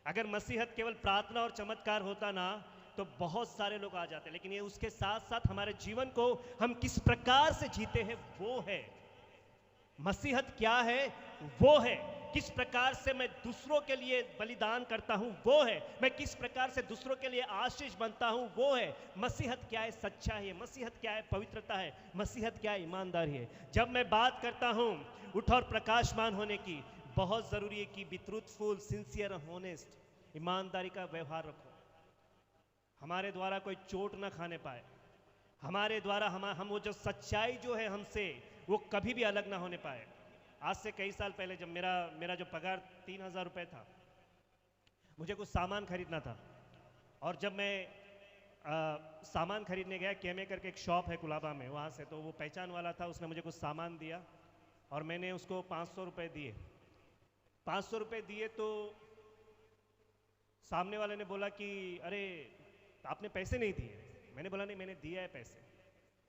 अगर मसीहत केवल प्रार्थना और चमत्कार होता ना तो बहुत सारे लोग आ जाते, लेकिन ये उसके साथ साथ हमारे जीवन को हम किस प्रकार से जीते हैं वो है। मसीहत क्या है वो है, किस प्रकार से मैं दूसरों के लिए बलिदान करता हूं वो है, मैं किस प्रकार से दूसरों के लिए आशीष बनता हूं वो है। मसीहत क्या है, सच्चाई है। मसीहत क्या है, पवित्रता है। मसीहत क्या है, ईमानदारी है। जब मैं बात करता हूं उठ और प्रकाशमान होने की, बहुत जरूरी है कि बी ट्रूथफुल, सिंसियर, होनेस्ट, ईमानदारी का व्यवहार रखो। हमारे द्वारा कोई चोट ना खाने पाए, हमारे द्वारा हम वो जो सच्चाई जो है हमसे, वो कभी भी अलग ना होने पाए। आज से कई साल पहले जब मेरा जो पगार 3,000 रुपये था, मुझे कुछ सामान खरीदना था, और जब मैं सामान खरीदने गया, केमे करके एक शॉप है कुलाबा में, वहाँ से, तो वो पहचान वाला था, उसने मुझे कुछ सामान दिया और मैंने उसको 500 रुपये दिए। 500 रुपये दिए तो सामने वाले ने बोला कि अरे आपने पैसे नहीं दिए। मैंने बोला नहीं, मैंने दिया है पैसे।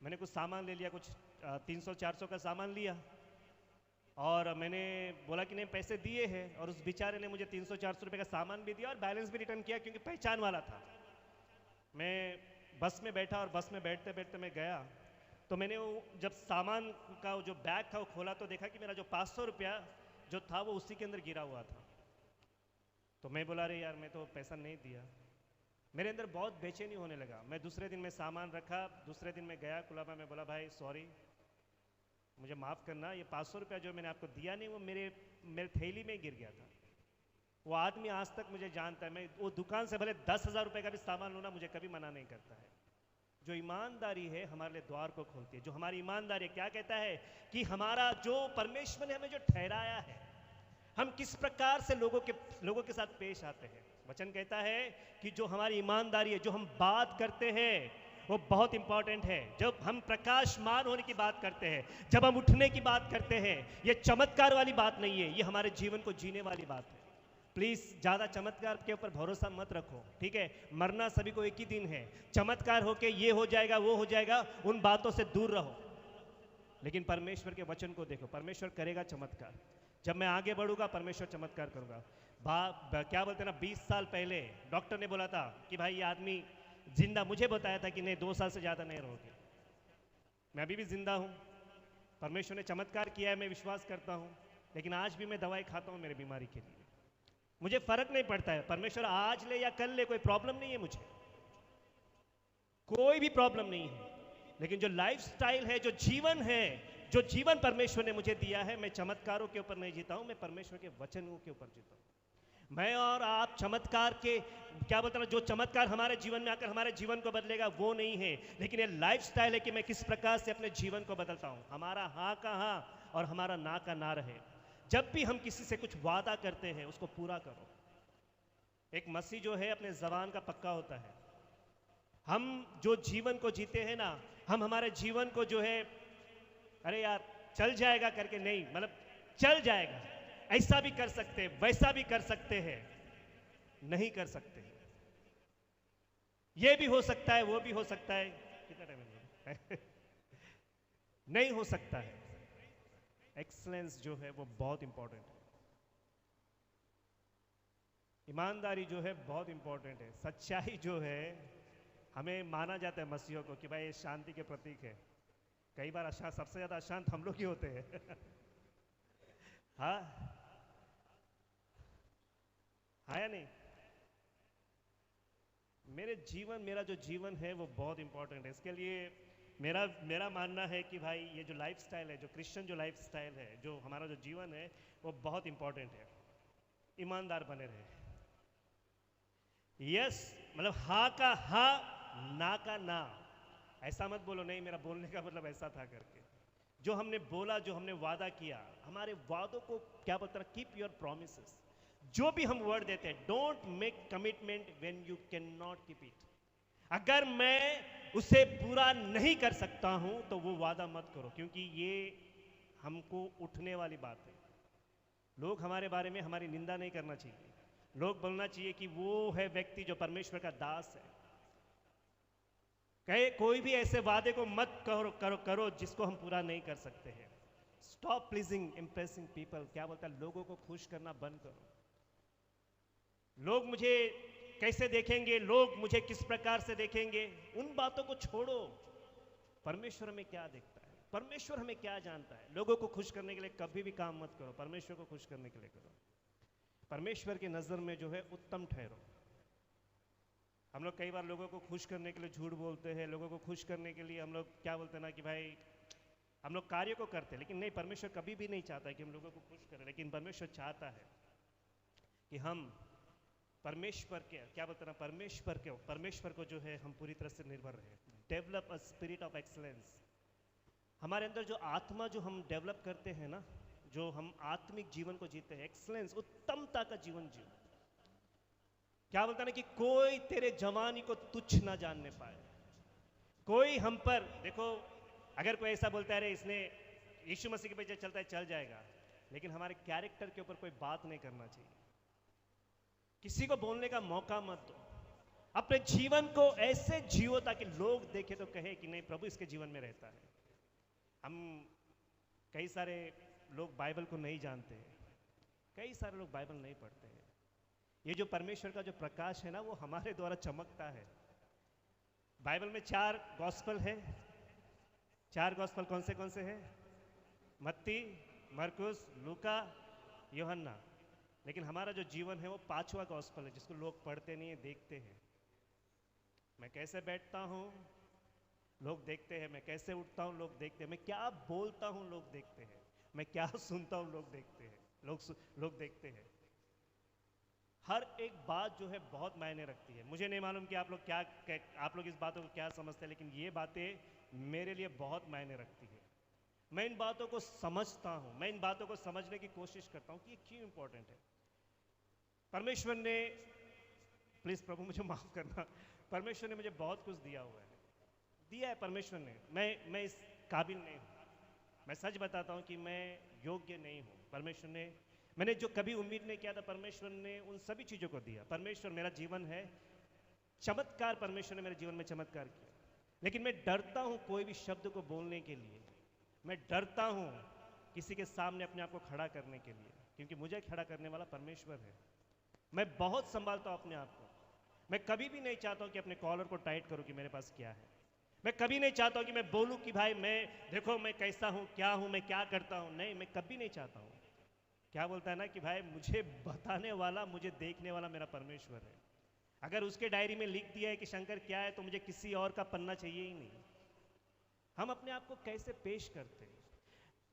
मैंने कुछ सामान ले लिया, कुछ 300-400 का सामान लिया, और मैंने बोला कि नहीं पैसे दिए हैं, और उस बेचारे ने मुझे 300-400 रुपये का सामान भी दिया और बैलेंस भी रिटर्न किया, क्योंकि पहचान वाला था। मैं बस में बैठा और बस में बैठते बैठते मैं गया, तो मैंने वो जब सामान का जो बैग था वो खोला तो देखा कि मेरा जो 500 रुपया जो था वो उसी के अंदर गिरा हुआ था। तो मैं बोला अरे यार मैं तो पैसा नहीं दिया। मेरे अंदर बहुत बेचैनी होने लगा। मैं दूसरे दिन में सामान रखा, दूसरे दिन मैं गया कुलाबा में, बोला भाई सॉरी, मुझे माफ़ करना, ये 500 रुपया जो मैंने आपको दिया नहीं वो मेरे थैली में गिर गया था। वो आदमी आज तक मुझे जानता है, मैं वो दुकान से भले 10,000 रुपये का भी सामान लूँ ना, मुझे कभी मना नहीं करता है। जो ईमानदारी है हमारे लिए द्वार को खोलती है। जो हमारी ईमानदारी क्या कहता है कि हमारा जो परमेश्वर ने हमें जो ठहराया है, हम किस प्रकार से लोगों के साथ पेश आते हैं। वचन कहता है कि जो हमारी ईमानदारी है, जो हम बात करते हैं, वो बहुत इंपॉर्टेंट है। जब हम प्रकाशमान होने की बात करते हैं, जब हम उठने की बात करते हैं, ये चमत्कार वाली बात नहीं है, ये हमारे जीवन को जीने वाली बात है। प्लीज ज़्यादा चमत्कार के ऊपर भरोसा मत रखो, ठीक है। मरना सभी को एक ही दिन है। चमत्कार होके ये हो जाएगा वो हो जाएगा, उन बातों से दूर रहो। लेकिन परमेश्वर के वचन को देखो, परमेश्वर करेगा चमत्कार। जब मैं आगे बढ़ूंगा परमेश्वर चमत्कार करूंगा। क्या बोलते हैं ना, 20 साल पहले डॉक्टर ने बोला था कि भाई ये आदमी जिंदा, मुझे बताया था कि नहीं 2 साल से ज़्यादा नहीं रहोगे। मैं अभी भी जिंदा हूँ, परमेश्वर ने चमत्कार किया है, मैं विश्वास करता हूँ। लेकिन आज भी मैं दवाई खाता हूँ मेरी बीमारी के लिए। मुझे फर्क नहीं पड़ता है, परमेश्वर आज ले या कल ले, कोई प्रॉब्लम नहीं है मुझे, कोई भी प्रॉब्लम नहीं है। लेकिन जो लाइफस्टाइल है, जो जीवन है, जो जीवन परमेश्वर ने मुझे दिया है, मैं चमत्कारों के ऊपर नहीं जीता हूं, मैं परमेश्वर के वचनों के ऊपर जीता हूं। मैं और आप चमत्कार के, क्या बोलते हैं, जो चमत्कार हमारे जीवन में आकर हमारे जीवन को बदलेगा वो नहीं है, लेकिन ये लाइफस्टाइल है कि मैं किस प्रकार से अपने जीवन को बदलता हूं। हमारा हाँ का हाँ और हमारा ना का ना रहे। जब भी हम किसी से कुछ वादा करते हैं उसको पूरा करो। एक मसीह जो है अपने जबान का पक्का होता है। हम जो जीवन को जीते हैं ना, हम हमारे जीवन को जो है, अरे यार चल जाएगा करके नहीं, मतलब चल जाएगा, ऐसा भी कर सकते हैं, वैसा भी कर सकते हैं, नहीं कर सकते। ये भी हो सकता है, वो भी हो सकता है, कितना टाइम नहीं हो सकता है। एक्सलेंस जो है वो बहुत इंपॉर्टेंट है। ईमानदारी जो है बहुत इंपॉर्टेंट है। सच्चाई जो है, हमें माना जाता है मसीहों को कि भाई ये शांति के प्रतीक है। कई बार सबसे ज्यादा अशांत हम लोग ही होते हैं हाँ हाँ या नहीं? मेरा जो जीवन है वो बहुत इंपॉर्टेंट है। इसके लिए मेरा मानना है कि भाई ये जो लाइफस्टाइल है, जो क्रिश्चियन जो लाइफस्टाइल है, जो हमारा जो जीवन है वो बहुत इंपॉर्टेंट है। ईमानदार बने रहे। यस, मतलब हाँ का हाँ, ना का ना। ऐसा मत बोलो नहीं मेरा बोलने का मतलब ऐसा था करके। जो हमने बोला, जो हमने वादा किया, हमारे वादों को क्या बोलता है, कीप योर प्रोमिसेस। जो भी हम वर्ड देते हैं, don't make commitment when you can not keep it. अगर मैं उसे पूरा नहीं कर सकता हूं तो वो वादा मत करो, क्योंकि ये हमको उठने वाली बात है। लोग हमारे बारे में हमारी निंदा नहीं करना चाहिए। लोग बोलना चाहिए कि वो है व्यक्ति जो परमेश्वर का दास है। कहे कोई भी ऐसे वादे को मत करो जिसको हम पूरा नहीं कर सकते हैं। Stop pleasing impressing people. क्या बोलता है, लोगों को खुश करना बंद करो। लोग मुझे कैसे देखेंगे, लोग मुझे किस प्रकार से देखेंगे, उन बातों को छोड़ो। परमेश्वर हमें क्या देखता है, परमेश्वर हमें क्या जानता है। लोगों को खुश करने के लिए कभी भी काम मत करो, परमेश्वर को खुश करने के लिए करो। परमेश्वर की नजर में जो है उत्तम ठहरो। हम लोग कई बार लोगों को खुश करने के लिए झूठ बोलते हैं। लोगों को खुश करने के लिए हम लोग क्या बोलते हैं ना कि भाई हम लोग कार्य को करते हैं, लेकिन नहीं, परमेश्वर कभी भी नहीं चाहता कि हम लोगों को खुश करें। लेकिन परमेश्वर चाहता है कि हम परमेश्वर के क्या बोलते हैं ना, परमेश्वर को जो है हम पूरी तरह से निर्भर रहे। Develop a spirit of excellence. हमारे अंदर जो आत्मा जो हम डेवलप करते हैं ना, जो हम आत्मिक जीवन को जीते हैं, एक्सलेंस, उत्तमता का जीवन जीव। क्या बोलता है ना कि कोई तेरे जवानी को तुच्छ ना जानने पाए। कोई हम पर देखो, अगर कोई ऐसा बोलता है अरे इसने यीशु मसीह के पीछे चलता है, चल जाएगा, लेकिन हमारे कैरेक्टर के ऊपर कोई बात नहीं करना चाहिए। किसी को बोलने का मौका मत दो। अपने जीवन को ऐसे जियो ताकि लोग देखे तो कहे कि नहीं, प्रभु इसके जीवन में रहता है। हम कई सारे लोग बाइबल को नहीं जानते हैं, कई सारे लोग बाइबल नहीं पढ़ते हैं। ये जो परमेश्वर का जो प्रकाश है ना, वो हमारे द्वारा चमकता है। बाइबल में 4 गॉस्पल है। 4 गॉस्पल कौन से हैं? मत्ती, मरकुस, लूका, यूहन्ना। लेकिन हमारा जो जीवन है वो 5वां गॉस्पल है, जिसको लोग पढ़ते नहीं है, देखते हैं। मैं कैसे बैठता हूँ लोग देखते हैं, मैं कैसे उठता हूँ लोग देखते हैं, मैं क्या बोलता हूँ लोग देखते हैं, मैं क्या सुनता हूँ लोग देखते हैं, लोग देखते हैं। हर एक बात जो है बहुत मायने रखती है। मुझे नहीं मालूम कि आप लोग इस बातों को क्या समझते हैं, लेकिन ये बातें मेरे लिए बहुत मायने रखती है। मैं इन बातों को समझता हूँ, मैं इन बातों को समझने की कोशिश करता हूँ कि ये क्यों इंपॉर्टेंट है। परमेश्वर ने, प्लीज प्रभु मुझे माफ करना, परमेश्वर ने मुझे बहुत कुछ दिया है परमेश्वर ने। मैं इस काबिल नहीं हूँ। मैं सच बताता हूँ कि मैं योग्य नहीं हूँ। परमेश्वर ने, मैंने जो कभी उम्मीद नहीं किया था, परमेश्वर ने उन सभी चीज़ों को दिया। परमेश्वर, मेरा जीवन है चमत्कार, परमेश्वर ने मेरे जीवन में चमत्कार किया। लेकिन मैं डरता हूँ कोई भी शब्द को बोलने के लिए। मैं डरता हूँ किसी के सामने अपने आप को खड़ा करने के लिए, क्योंकि मुझे खड़ा करने वाला परमेश्वर है। मैं बहुत संभालता हूँ अपने आप को। मैं कभी भी नहीं चाहता हूँ कि अपने कॉलर को टाइट करूँ कि मेरे पास क्या है। मैं कभी नहीं चाहता हूँ कि मैं बोलूँ कि भाई मैं देखो मैं कैसा हूँ, क्या हूँ, मैं क्या करता हूँ। नहीं, मैं कभी नहीं चाहता हूँ। क्या बोलता है ना कि भाई मुझे बताने वाला, मुझे देखने वाला मेरा परमेश्वर है। अगर उसके डायरी में लिख दिया है कि शंकर क्या है, तो मुझे किसी और का पन्ना चाहिए ही नहीं। हम अपने आप को कैसे पेश करते हैं?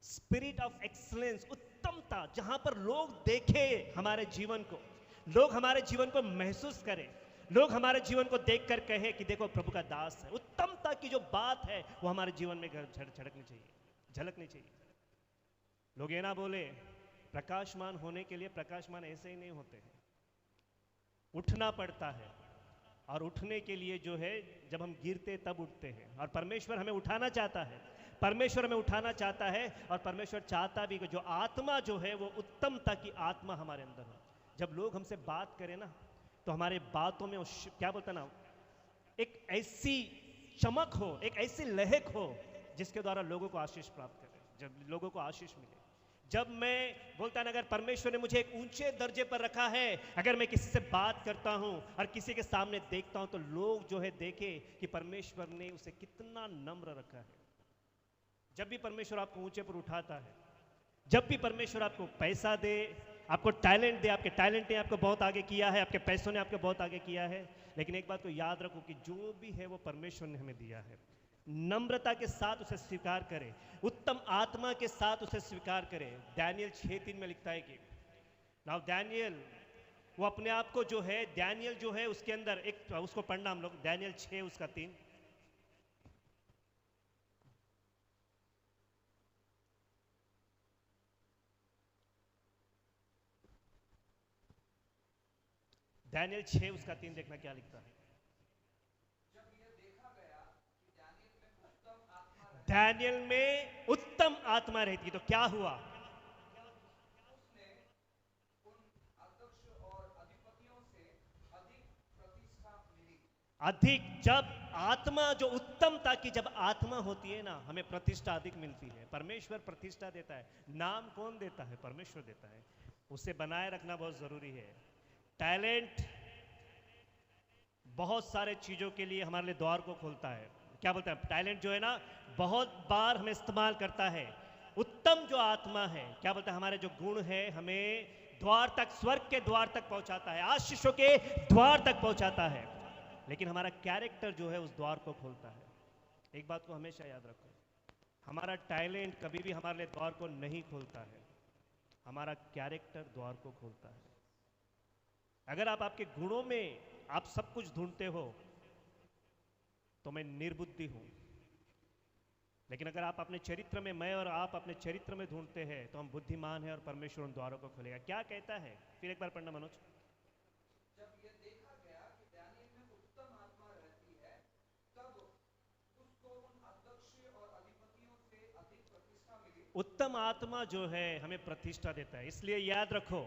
स्पिरिट ऑफ एक्सलेंस, उत्तमता, जहां पर लोग देखे हमारे जीवन को, लोग हमारे जीवन को महसूस करें, लोग हमारे जीवन को देखकर कहे कि देखो प्रभु का दास है। उत्तमता की जो बात है वो हमारे जीवन में झलकनी चाहिए, झलकनी चाहिए। लोग ये ना बोले प्रकाशमान होने के लिए, प्रकाशमान ऐसे ही नहीं होते हैं, उठना पड़ता है। और उठने के लिए जो है, जब हम गिरते तब उठते हैं। और परमेश्वर हमें उठाना चाहता है, परमेश्वर हमें उठाना चाहता है। और परमेश्वर चाहता भी कि जो आत्मा जो है वो उत्तमता की आत्मा हमारे अंदर हो। जब लोग हमसे बात करें ना, तो हमारे बातों में क्या बोलता ना, एक ऐसी चमक हो, एक ऐसी लहक हो जिसके द्वारा लोगों को आशीष प्राप्त करे, जब लोगों को आशीष मिले। जब मैं बोलता ना, अगर परमेश्वर ने मुझे एक ऊंचे दर्जे पर रखा है, अगर मैं किसी से बात करता हूं और किसी के सामने देखता हूं, तो लोग जो है देखे कि परमेश्वर ने उसे कितना नम्र रखा है। जब भी परमेश्वर आपको ऊंचे पर उठाता है, जब भी परमेश्वर आपको पैसा दे, आपको टैलेंट दे, आपके टैलेंट ने आपको बहुत आगे किया है, आपके पैसों ने आपको बहुत आगे किया है, लेकिन एक बात को याद रखो कि जो भी है वो परमेश्वर ने हमें दिया है। नम्रता के साथ उसे स्वीकार करें, उत्तम आत्मा के साथ उसे स्वीकार करें। दानियल 6:3 में लिखता है कि नाउ दानियल, वो अपने आप को जो है, दानियल जो है उसके अंदर एक, उसको पढ़ना हम लोग, दानियल 6 उसका 3। दानियल 6 उसका 3 देखना क्या लिखता है। दानियल में उत्तम आत्मा रहती, तो क्या हुआ? अधिक, जब आत्मा जो उत्तमता की जब आत्मा होती है ना, हमें प्रतिष्ठा अधिक मिलती है। परमेश्वर प्रतिष्ठा देता है। नाम कौन देता है? परमेश्वर देता है। उसे बनाए रखना बहुत जरूरी है। टैलेंट बहुत सारे चीजों के लिए हमारे लिए द्वार को खोलता है। क्या बोलते हैं, टैलेंट जो है ना बहुत बार हमें इस्तेमाल करता है। उत्तम जो आत्मा है, क्या बोलते हैं, हमारे जो गुण है हमें द्वार तक, स्वर्ग के द्वार तक पहुंचाता है, आशीषों के द्वार तक पहुंचाता है। लेकिन हमारा कैरेक्टर जो है उस द्वार को खोलता है। एक बात को हमेशा याद रखो, हमारा टैलेंट कभी भी हमारे लिए द्वार को नहीं खोलता है, हमारा कैरेक्टर द्वार को खोलता है। अगर आप आपके गुणों में आप सब कुछ ढूंढते हो तो मैं निर्बुद्धि हूं, लेकिन अगर आप अपने चरित्र में, मैं और आप अपने चरित्र में ढूंढते हैं, तो हम बुद्धिमान हैं और परमेश्वर उन द्वारों को खोलेगा। क्या कहता है, फिर एक बार पढ़ना मनोज। उत्तम आत्मा जो है हमें प्रतिष्ठा देता है। इसलिए याद रखो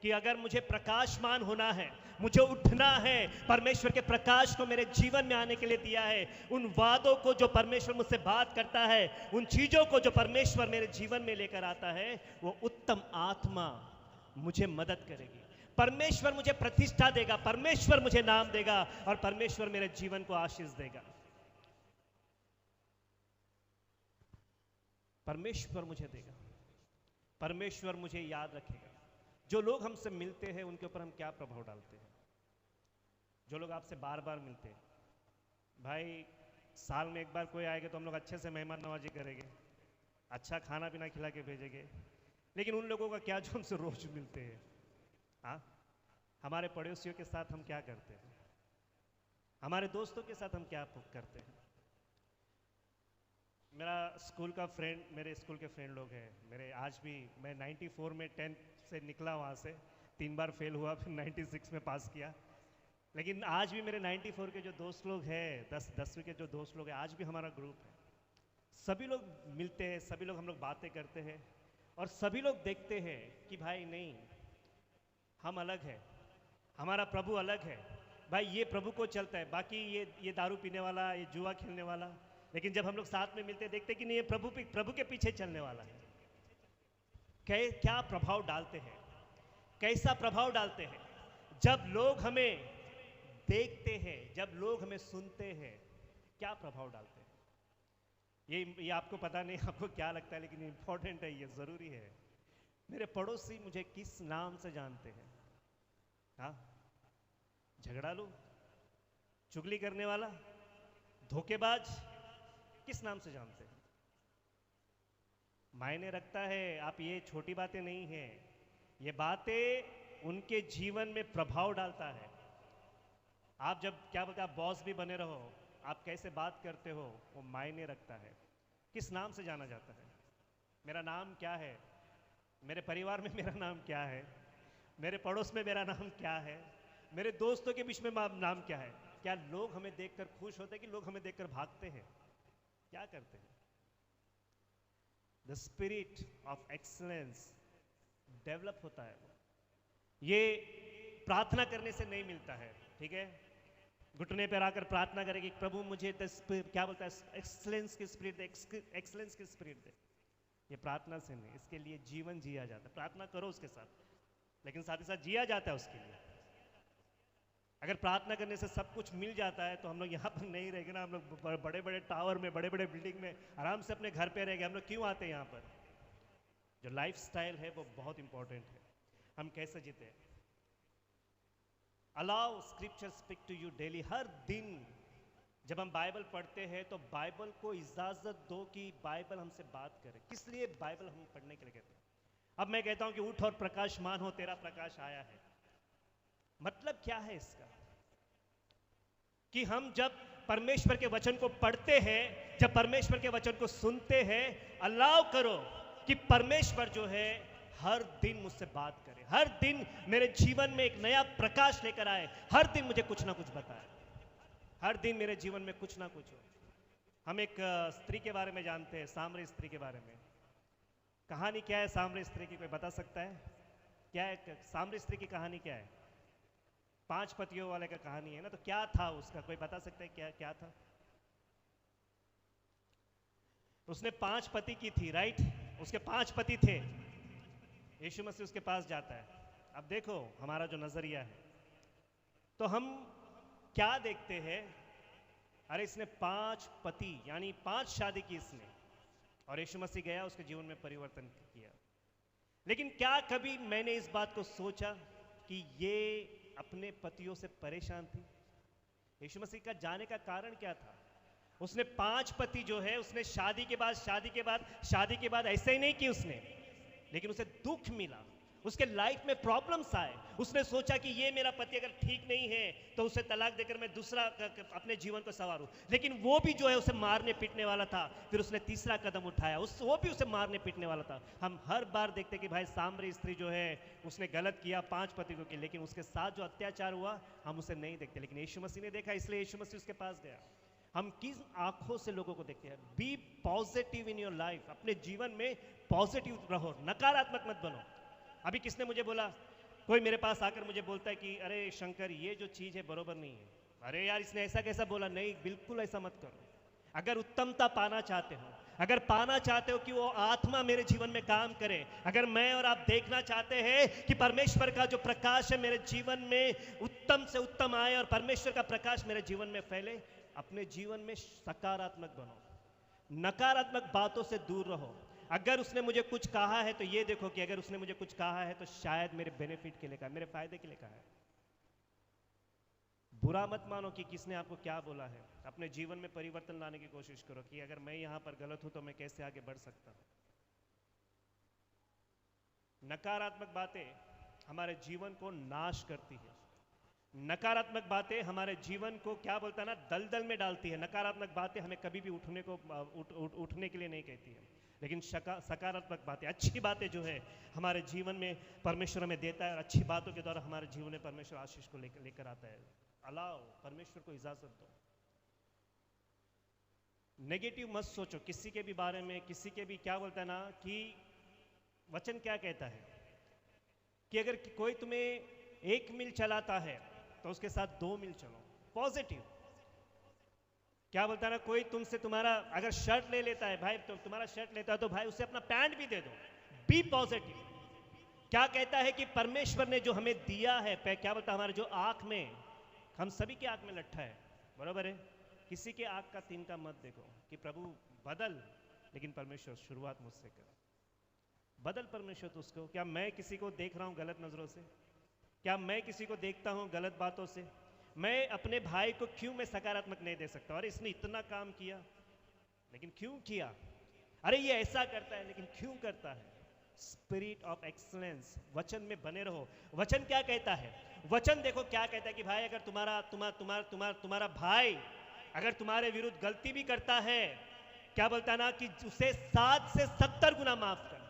कि अगर मुझे प्रकाशमान होना है, मुझे उठना है, परमेश्वर के प्रकाश को मेरे जीवन में आने के लिए दिया है, उन वादों को जो परमेश्वर मुझसे बात करता है, उन चीजों को जो परमेश्वर मेरे जीवन में लेकर आता है, वो उत्तम आत्मा मुझे मदद करेगी। परमेश्वर मुझे प्रतिष्ठा देगा, परमेश्वर मुझे नाम देगा और परमेश्वर मेरे जीवन को आशीष देगा। परमेश्वर मुझे देगा, परमेश्वर मुझे याद रखेगा। जो लोग हमसे मिलते हैं उनके ऊपर हम क्या प्रभाव डालते हैं? जो लोग आपसे बार बार मिलते हैं, भाई साल में एक बार कोई आएगा तो हम लोग अच्छे से मेहमान नवाजी करेंगे, अच्छा खाना पीना खिला के भेजेंगे। लेकिन उन लोगों का क्या जो हमसे रोज मिलते हैं? हाँ, हमारे पड़ोसियों के साथ हम क्या करते हैं? हमारे दोस्तों के साथ हम क्या करते हैं? मेरा स्कूल का फ्रेंड, मेरे स्कूल के फ्रेंड लोग हैं मेरे, आज भी, मैं 94 में 10th से निकला वहाँ से, 3 बार फेल हुआ, फिर 96 में पास किया। लेकिन आज भी मेरे 94 के जो दोस्त लोग हैं, 10वीं के जो दोस्त लोग हैं, आज भी हमारा ग्रुप है। सभी लोग मिलते हैं, सभी लोग हम लोग बातें करते हैं और सभी लोग देखते हैं कि भाई नहीं, हम अलग हैं, हमारा प्रभु अलग है। भाई ये प्रभु को चलता है, बाकी ये दारू पीने वाला, ये जुआ खेलने वाला। लेकिन जब हम लोग साथ में मिलते देखते कि नहीं, ये प्रभु के पीछे चलने वाला है। क्या प्रभाव डालते हैं, कैसा प्रभाव डालते हैं जब लोग हमें देखते हैं, जब लोग हमें सुनते हैं, क्या प्रभाव डालते हैं। ये आपको पता नहीं, आपको क्या लगता है, लेकिन इंपॉर्टेंट है, ये जरूरी है। मेरे पड़ोसी मुझे किस नाम से जानते हैं? हाँ, झगड़ालू, चुगली करने वाला, धोखेबाज, किस नाम से जानते हैं? मायने रखता है। आप, ये छोटी बातें नहीं हैं, ये बातें उनके जीवन में प्रभाव डालता है। आप जब, क्या बोलते हैं, आप बॉस भी बने रहो, आप कैसे बात करते हो वो मायने रखता है। किस नाम से जाना जाता है? मेरा नाम क्या है? मेरे परिवार में मेरा नाम क्या है? मेरे पड़ोस में मेरा नाम क्या है? मेरे दोस्तों के बीच में नाम क्या है? क्या लोग हमें देखकर खुश होते हैं कि लोग हमें देखकर भागते हैं? क्या करते हैं? The spirit of excellence develop होता है। ये प्रार्थना करने से नहीं मिलता है, ठीक है? घुटने पर आकर प्रार्थना करें कि प्रभु मुझे क्या बोलता है, एक्सीलेंस की स्पिरिट दे, एक्सीलेंस की स्पिरिट दे। ये प्रार्थना से नहीं, इसके लिए जीवन जिया जाता है। प्रार्थना करो उसके साथ, लेकिन साथ ही साथ जिया जाता है उसके लिए। अगर प्रार्थना करने से सब कुछ मिल जाता है तो हम लोग यहाँ पर नहीं रहेंगे ना। हम लोग बड़े बड़े टावर में, बड़े बड़े बिल्डिंग में आराम से अपने घर पे रहेंगे। हम लोग क्यों आते हैं यहाँ पर? जो लाइफ स्टाइल है वो बहुत इंपॉर्टेंट है। हम कैसे जीते? Allow scripture speak to you daily. हर दिन जब हम बाइबल पढ़ते हैं तो बाइबल को इजाजत दो कि बाइबल हमसे बात करे। किस लिए बाइबल हम पढ़ने के लिए कहते हैं? अब मैं कहता हूं कि उठ और प्रकाशमान हो, तेरा प्रकाश आया है। मतलब क्या है इसका? कि हम जब परमेश्वर के वचन को पढ़ते हैं, जब परमेश्वर के वचन को सुनते हैं, अलाउ करो कि परमेश्वर जो है हर दिन मुझसे बात करे, हर दिन मेरे जीवन में एक नया प्रकाश लेकर आए, हर दिन मुझे कुछ ना कुछ बताए, हर दिन मेरे जीवन में कुछ ना कुछ हो। हम एक स्त्री के बारे में जानते हैं, सामरी स्त्री के बारे में। कहानी क्या है सामरी स्त्री की? कोई बता सकता है? क्या है सामरी स्त्री की कहानी? क्या है? 5 पतियों वाले का कहानी है ना, तो क्या था उसका? कोई बता सकता है क्या क्या था? उसने 5 पति की थी, राइट? उसके 5 पति थे। यीशु मसीह उसके पास जाता है। अब देखो हमारा जो नजरिया है, तो हम क्या देखते हैं? अरे इसने 5 पति यानी 5 शादी की इसने, और यीशु मसीह गया, उसके जीवन में परिवर्तन किया। लेकिन क्या कभी मैंने इस बात को सोचा कि ये अपने पतियों से परेशान थी? यीशु मसीह का जाने का कारण क्या था? उसने 5 पति जो है, उसने शादी के बाद ऐसे ही नहीं की उसने, लेकिन उसे दुख मिला, उसके लाइफ में प्रॉब्लम्स आए। उसने सोचा कि ये मेरा पति अगर ठीक नहीं है तो उसे तलाक देकर मैं दूसरा अपने जीवन को संवारूं। लेकिन वो भी जो है उसे मारने पीटने वाला था। फिर उसने तीसरा कदम उठाया, वो भी उसे मारने पीटने वाला था। हम हर बार देखते कि भाई सामरी स्त्री जो है उसने गलत किया 5 पति को किया, लेकिन उसके साथ जो अत्याचार हुआ हम उसे नहीं देखते। लेकिन यीशु मसीह ने देखा, इसलिए यीशु मसीह उसके पास गया। हम किस आंखों से लोगों को देखते हैं? Be positive in your life. अपने जीवन में पॉजिटिव रहो, नकारात्मक मत बनो। अभी किसने मुझे बोला, कोई मेरे पास आकर मुझे बोलता है कि अरे शंकर ये जो चीज़ है बरोबर नहीं है। अरे यार इसने ऐसा कैसा बोला? नहीं, बिल्कुल ऐसा मत करो। अगर उत्तमता पाना चाहते हो, अगर पाना चाहते हो कि वो आत्मा मेरे जीवन में काम करे, अगर मैं और आप देखना चाहते हैं कि परमेश्वर का जो प्रकाश है मेरे जीवन में उत्तम से उत्तम आए और परमेश्वर का प्रकाश मेरे जीवन में फैले, अपने जीवन में सकारात्मक बनो, नकारात्मक बातों से दूर रहो। अगर उसने मुझे कुछ कहा है तो ये देखो कि अगर उसने मुझे कुछ कहा है तो शायद मेरे बेनिफिट के लिए कहा, मेरे फायदे के लिए कहा है। बुरा मत मानो कि किसने आपको क्या बोला है। अपने जीवन में परिवर्तन लाने की कोशिश करो कि अगर मैं यहां पर गलत हूं तो मैं कैसे आगे बढ़ सकता हूं। नकारात्मक बातें हमारे जीवन को नाश करती है। नकारात्मक बातें हमारे जीवन को क्या बोलता है ना, दलदल में डालती है। नकारात्मक बातें हमें कभी भी उठने के लिए नहीं कहती है, लेकिन सकारात्मक बातें, अच्छी बातें जो है हमारे जीवन में परमेश्वर हमें देता है, और अच्छी बातों के द्वारा हमारे जीवन में परमेश्वर आशीष को लेकर आता है। अलाओ, परमेश्वर को इजाजत दो। नेगेटिव मत सोचो किसी के भी बारे में, किसी के भी, क्या बोलता है ना कि वचन क्या कहता है कि अगर कोई तुम्हें 1 मील चलाता है तो उसके साथ 2 मील चलो। पॉजिटिव। क्या बोलता है ना, कोई तुमसे तुम्हारा अगर शर्ट ले लेता है भाई, तो तुम्हारा शर्ट लेता है तो भाई उसे अपना पैंट भी दे दो। Be positive. क्या कहता है कि परमेश्वर ने जो हमें दिया है, क्या बोलता है, हमारे जो आंख में, हम सभी की आंख में लट्ठा है, बरोबर है? किसी के आंख का तिनका मत देखो कि प्रभु बदल, लेकिन परमेश्वर शुरुआत मुझसे कर। बदल परमेश्वर तो उसको। क्या मैं किसी को देख रहा हूँ गलत नज़रों से? क्या मैं किसी को देखता हूँ गलत बातों से? मैं अपने भाई को क्यों मैं सकारात्मक नहीं दे सकता? अरे इसने इतना काम किया, लेकिन क्यों किया? अरे ये ऐसा करता है, लेकिन क्यों करता है? स्पिरिट ऑफ एक्सलेंस, वचन में बने रहो। वचन क्या कहता है? वचन देखो क्या कहता है कि भाई अगर तुम्हारा भाई अगर तुम्हारे विरुद्ध गलती भी करता है, क्या बोलता है ना कि उसे 7 से 70 गुना माफ कर।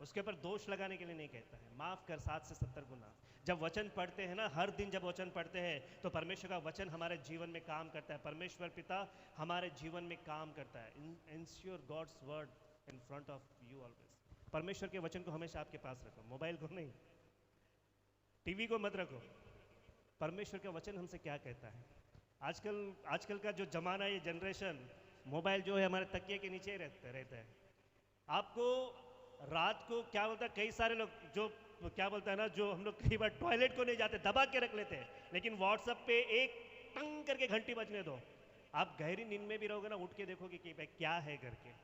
उसके ऊपर दोष लगाने के लिए नहीं कहता है, माफ कर 7 से 70 गुना। जब वचन पढ़ते हैं ना, हर दिन जब वचन पढ़ते हैं तो परमेश्वर का वचन हमारे जीवन में काम करता है। परमेश्वर पिता हमारे जीवन में काम करता है। Ensure God's word in front of you always. परमेश्वर के वचन को हमेशा आपके पास रखो, मोबाइल को नहीं, टीवी को मत रखो। परमेश्वर का वचन हमसे क्या कहता है? आजकल का जो जमाना है, ये जनरेशन, मोबाइल जो है हमारे तकिए के नीचे ही रहता है। आपको रात को क्या बोलता है, कई सारे लोग जो क्या बोलता है ना, जो हम लोग कई बार टॉयलेट को नहीं जाते, दबा के रख लेते हैं, लेकिन व्हाट्सएप पे एक टंग करके घंटी बजने दो। आप गहरी नींद में भी रहोगे ना, उठ के देखोगे कि भाई क्या है करके।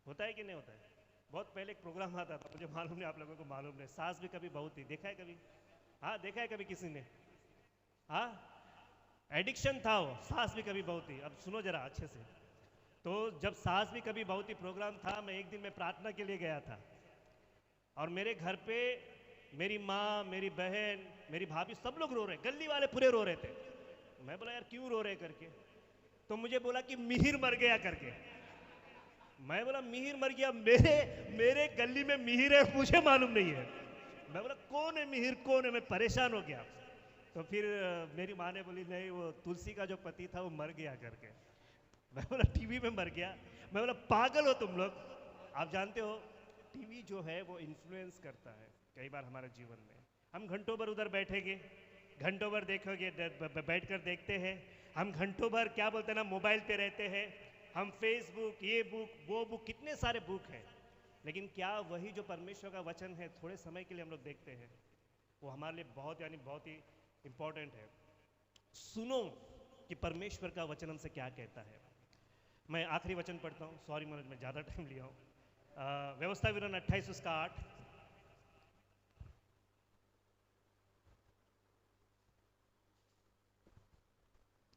होता है कि नहीं होता है? बहुत पहले एक प्रोग्राम आता था, मुझे मालूम नहीं, आप लोगों को मालूम नहीं, सास भी कभी बहू थी, देखा है कभी? हाँ देखा है कभी किसी ने? हाँ, एडिक्शन था वो, सास भी कभी बहू थी। अब सुनो जरा अच्छे से। तो जब सास भी कभी बहू थी प्रोग्राम था, मैं एक दिन में प्रार्थना के लिए गया था और मेरे घर पे मेरी माँ, मेरी बहन, मेरी भाभी, सब लोग रो रहे, गली वाले पूरे रो रहे थे। मैं बोला यार क्यों रो रहे करके? तो मुझे बोला कि मिहिर मर गया करके। मैं बोला मिहिर मर गया? मेरे गली में मिहिर है, मुझे मालूम नहीं है। मैं बोला कौन है मिहिर, कौन है? मैं परेशान हो गया। तो फिर मेरी माँ ने बोली नहीं, वो तुलसी का जो पति था वो मर गया करके। मैं बोला टीवी में मर गया? मैं बोला पागल हो तुम लोग। आप जानते हो टीवी जो है वो इन्फ्लुएंस करता है कई बार हमारे जीवन में। हम घंटों भर उधर बैठेंगे, घंटों भर देखोगे, बैठकर देखते हैं। हम घंटों भर क्या बोलते हैं ना, मोबाइल पे रहते हैं। हम फेसबुक, ये बुक, वो बुक, कितने सारे बुक हैं, लेकिन क्या वही जो परमेश्वर का वचन है थोड़े समय के लिए हम लोग देखते हैं? वो हमारे लिए बहुत बहुत ही इंपॉर्टेंट है। सुनो कि परमेश्वर का वचन हमसे क्या कहता है। मैं आखिरी वचन पढ़ता हूँ, सॉरी मनोज मैं ज़्यादा टाइम लिया हूँ। व्यवस्था विवरण 28 उसका 8।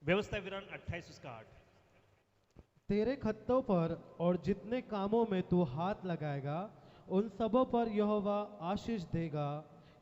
व्यवस्था विवरण 28 उसका 8। तेरे खत्तों पर और जितने कामों में तू हाथ लगाएगा उन सबों पर यहोवा आशीष देगा।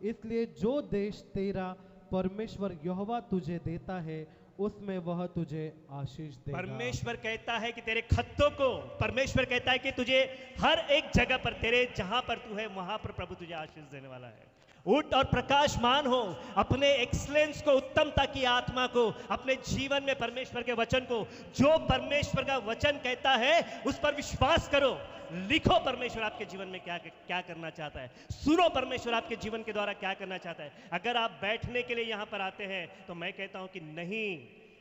इसलिए जो देश तेरा परमेश्वर यहोवा तुझे देता है उसमें वह तुझे आशीष देगा। परमेश्वर कहता है कि तेरे खत्तों को, परमेश्वर कहता है कि तुझे हर एक जगह पर, तेरे जहां पर तू है वहां पर प्रभु तुझे आशीष देने वाला है। उठ और प्रकाशमान हो, अपने एक्सलेंस को, उत्तमता की आत्मा को, अपने जीवन में परमेश्वर के वचन को, जो परमेश्वर का वचन कहता है उस पर विश्वास करो। लिखो परमेश्वर आपके जीवन में क्या क्या करना चाहता है। सुनो परमेश्वर आपके जीवन के द्वारा क्या करना चाहता है। अगर आप बैठने के लिए यहाँ पर आते हैं तो मैं कहता हूँ कि नहीं,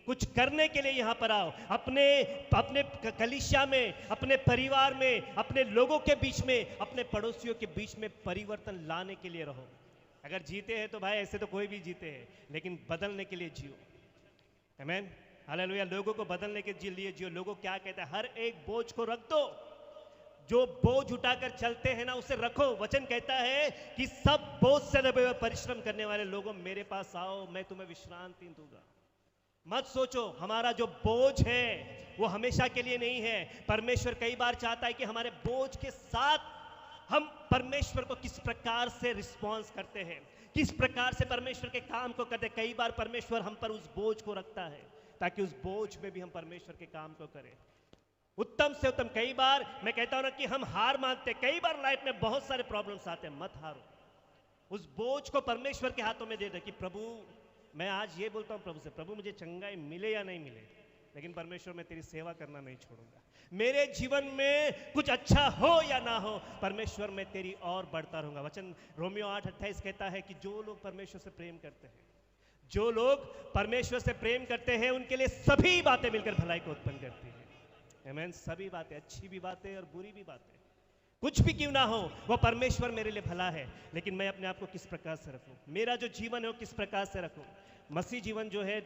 कुछ करने के लिए यहाँ पर आओ। अपने कलीसिया में, अपने परिवार में, अपने लोगों के बीच में, अपने पड़ोसियों के बीच में परिवर्तन लाने के लिए रहो। अगर जीते हैं तो भाई ऐसे तो कोई भी जीते हैं, लेकिन बदलने के लिए जियो। आमीन, हालेलुया। लोगों को बदलने के लिए जियो। लोगों क्या कहता है, हर एक बोझ को रख दो। जो बोझ उठाकर चलते हैं ना उसे रखो। वचन कहता है कि सब बोझ से दबे हुए परिश्रम करने वाले लोगों मेरे पास आओ, मैं तुम्हें विश्रांति दूंगा। मत सोचो हमारा जो बोझ है वो हमेशा के लिए नहीं है। परमेश्वर कई बार चाहता है कि हमारे बोझ के साथ हम परमेश्वर को किस प्रकार से रिस्पॉन्स करते हैं, किस प्रकार से परमेश्वर के काम को करते हैं। कई बार परमेश्वर हम पर उस बोझ को रखता है ताकि उस बोझ में भी हम परमेश्वर के काम को करें उत्तम से उत्तम। कई बार मैं कहता हूं ना कि हम हार मानते, कई बार लाइफ में बहुत सारे प्रॉब्लम्स आते हैं, मत हारो। उस बोझ को परमेश्वर के हाथों में दे दे कि प्रभु, मैं आज ये बोलता हूं प्रभु से, प्रभु मुझे चंगाई मिले या नहीं मिले, लेकिन परमेश्वर मैं तेरी सेवा करना नहीं छोड़ूंगा। मेरे जीवन में कुछ अच्छा हो या ना हो, परमेश्वर मैं तेरी और बढ़ता रहूंगा। वचन रोमियो 8:28 कहता है कि जो लोग परमेश्वर से प्रेम करते हैं, जो लोग परमेश्वर से प्रेम करते हैं, उनके लिए सभी बातें मिलकर भलाई को उत्पन्न करती है। आमीन। सभी बातें, अच्छी भी बातें और बुरी भी बातें, कुछ भी क्यों ना हो, वो परमेश्वर मेरे लिए भला है। लेकिन मैं अपने आप को किस प्रकार से रखूं, मेरा जो जीवन है वो किस प्रकार से रखूं। मसीह जीवन जो है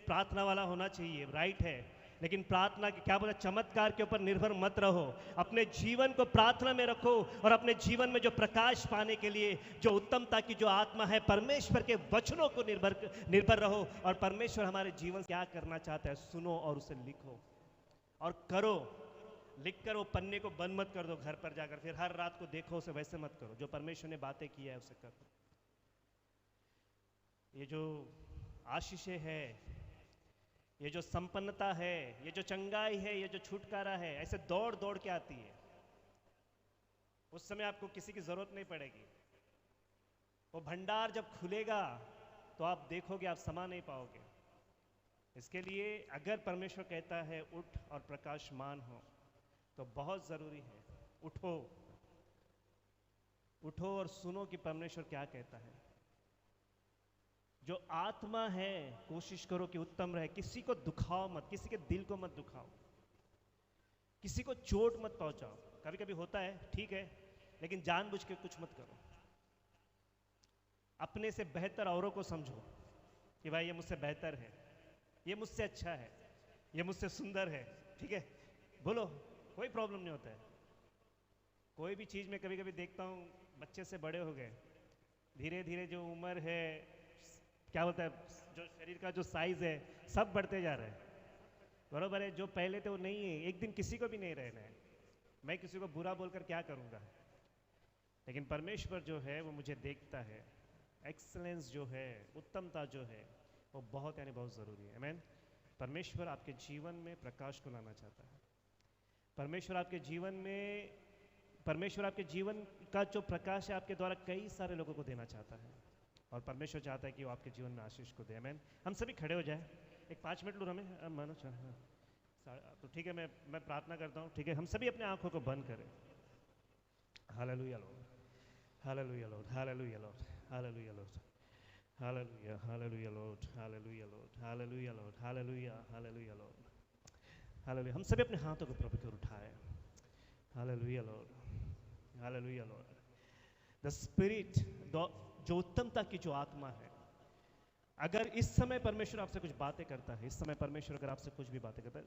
प्रार्थना वाला होना चाहिए, राइट है, लेकिन प्रार्थना के क्या बोला, चमत्कार के ऊपर निर्भर मत रहो, अपने जीवन को प्रार्थना में रखो और अपने जीवन में जो प्रकाश पाने के लिए, जो उत्तमता की जो आत्मा है, परमेश्वर के वचनों को निर्भर रहो। और परमेश्वर हमारे जीवन क्या करना चाहता है सुनो और उसे लिखो और करो। लिखकर वो पन्ने को बंद मत कर दो घर पर जाकर, फिर हर रात को देखो उसे, वैसे मत करो। जो परमेश्वर ने बातें की है उसे करो। ये जो आशीषें है, ये जो संपन्नता है, ये जो चंगाई है, ये जो छुटकारा है, ऐसे दौड़ दौड़ के आती है। उस समय आपको किसी की जरूरत नहीं पड़ेगी। वो भंडार जब खुलेगा तो आप देखोगे, आप समा नहीं पाओगे। इसके लिए अगर परमेश्वर कहता है उठ और प्रकाशमान हो, तो बहुत जरूरी है उठो, उठो और सुनो कि परमेश्वर क्या कहता है। जो आत्मा है कोशिश करो कि उत्तम रहे। किसी को दुखाओ मत, किसी के दिल को मत दुखाओ, किसी को चोट मत पहुंचाओ। कभी कभी होता है, ठीक है, लेकिन जानबूझ के कुछ मत करो। अपने से बेहतर औरों को समझो कि भाई ये मुझसे बेहतर है, ये मुझसे अच्छा है, ये मुझसे सुंदर है, ठीक है, बोलो, कोई प्रॉब्लम नहीं होता है। कोई भी चीज़ में कभी कभी देखता हूँ, बच्चे से बड़े हो गए, धीरे धीरे जो उम्र है, क्या बोलता है, जो शरीर का जो साइज है, सब बढ़ते जा रहा है। बरोबर है, जो पहले थे वो नहीं है, एक दिन किसी को भी नहीं रहना है। मैं किसी को बुरा बोलकर क्या करूँगा? लेकिन परमेश्वर जो है वो मुझे देखता है। एक्सीलेंस जो है, उत्तमता जो है, वो बहुत यानी बहुत ज़रूरी है। आमीन। परमेश्वर आपके जीवन में प्रकाश को लाना चाहता है। परमेश्वर आपके जीवन का जो प्रकाश है आपके द्वारा कई सारे लोगों को देना चाहता है। और परमेश्वर चाहता है कि वो आपके जीवन में आशीष को दे। आमीन। हम सभी खड़े हो जाए, एक 5 मिनट लूँ हमें, मानो तो ठीक है, मैं प्रार्थना करता हूँ, ठीक है। हम सभी अपने आंखों को बंद करें। Hallelujah Lord, hallelujah Lord, hallelujah Lord, hallelujah Lord, hallelujah, hallelujah Lord, hallelujah Lord, hallelujah Lord, hallelujah, hallelujah Lord, hallelujah. हम सभी अपने हाथों को प्रभु की ओर उठाए। Hallelujah Lord, hallelujah Lord. The spirit, जो उत्तमता की जो आत्मा है, अगर इस समय परमेश्वर आपसे कुछ बातें करता है, इस समय परमेश्वर अगर आपसे कुछ भी बातें करता है,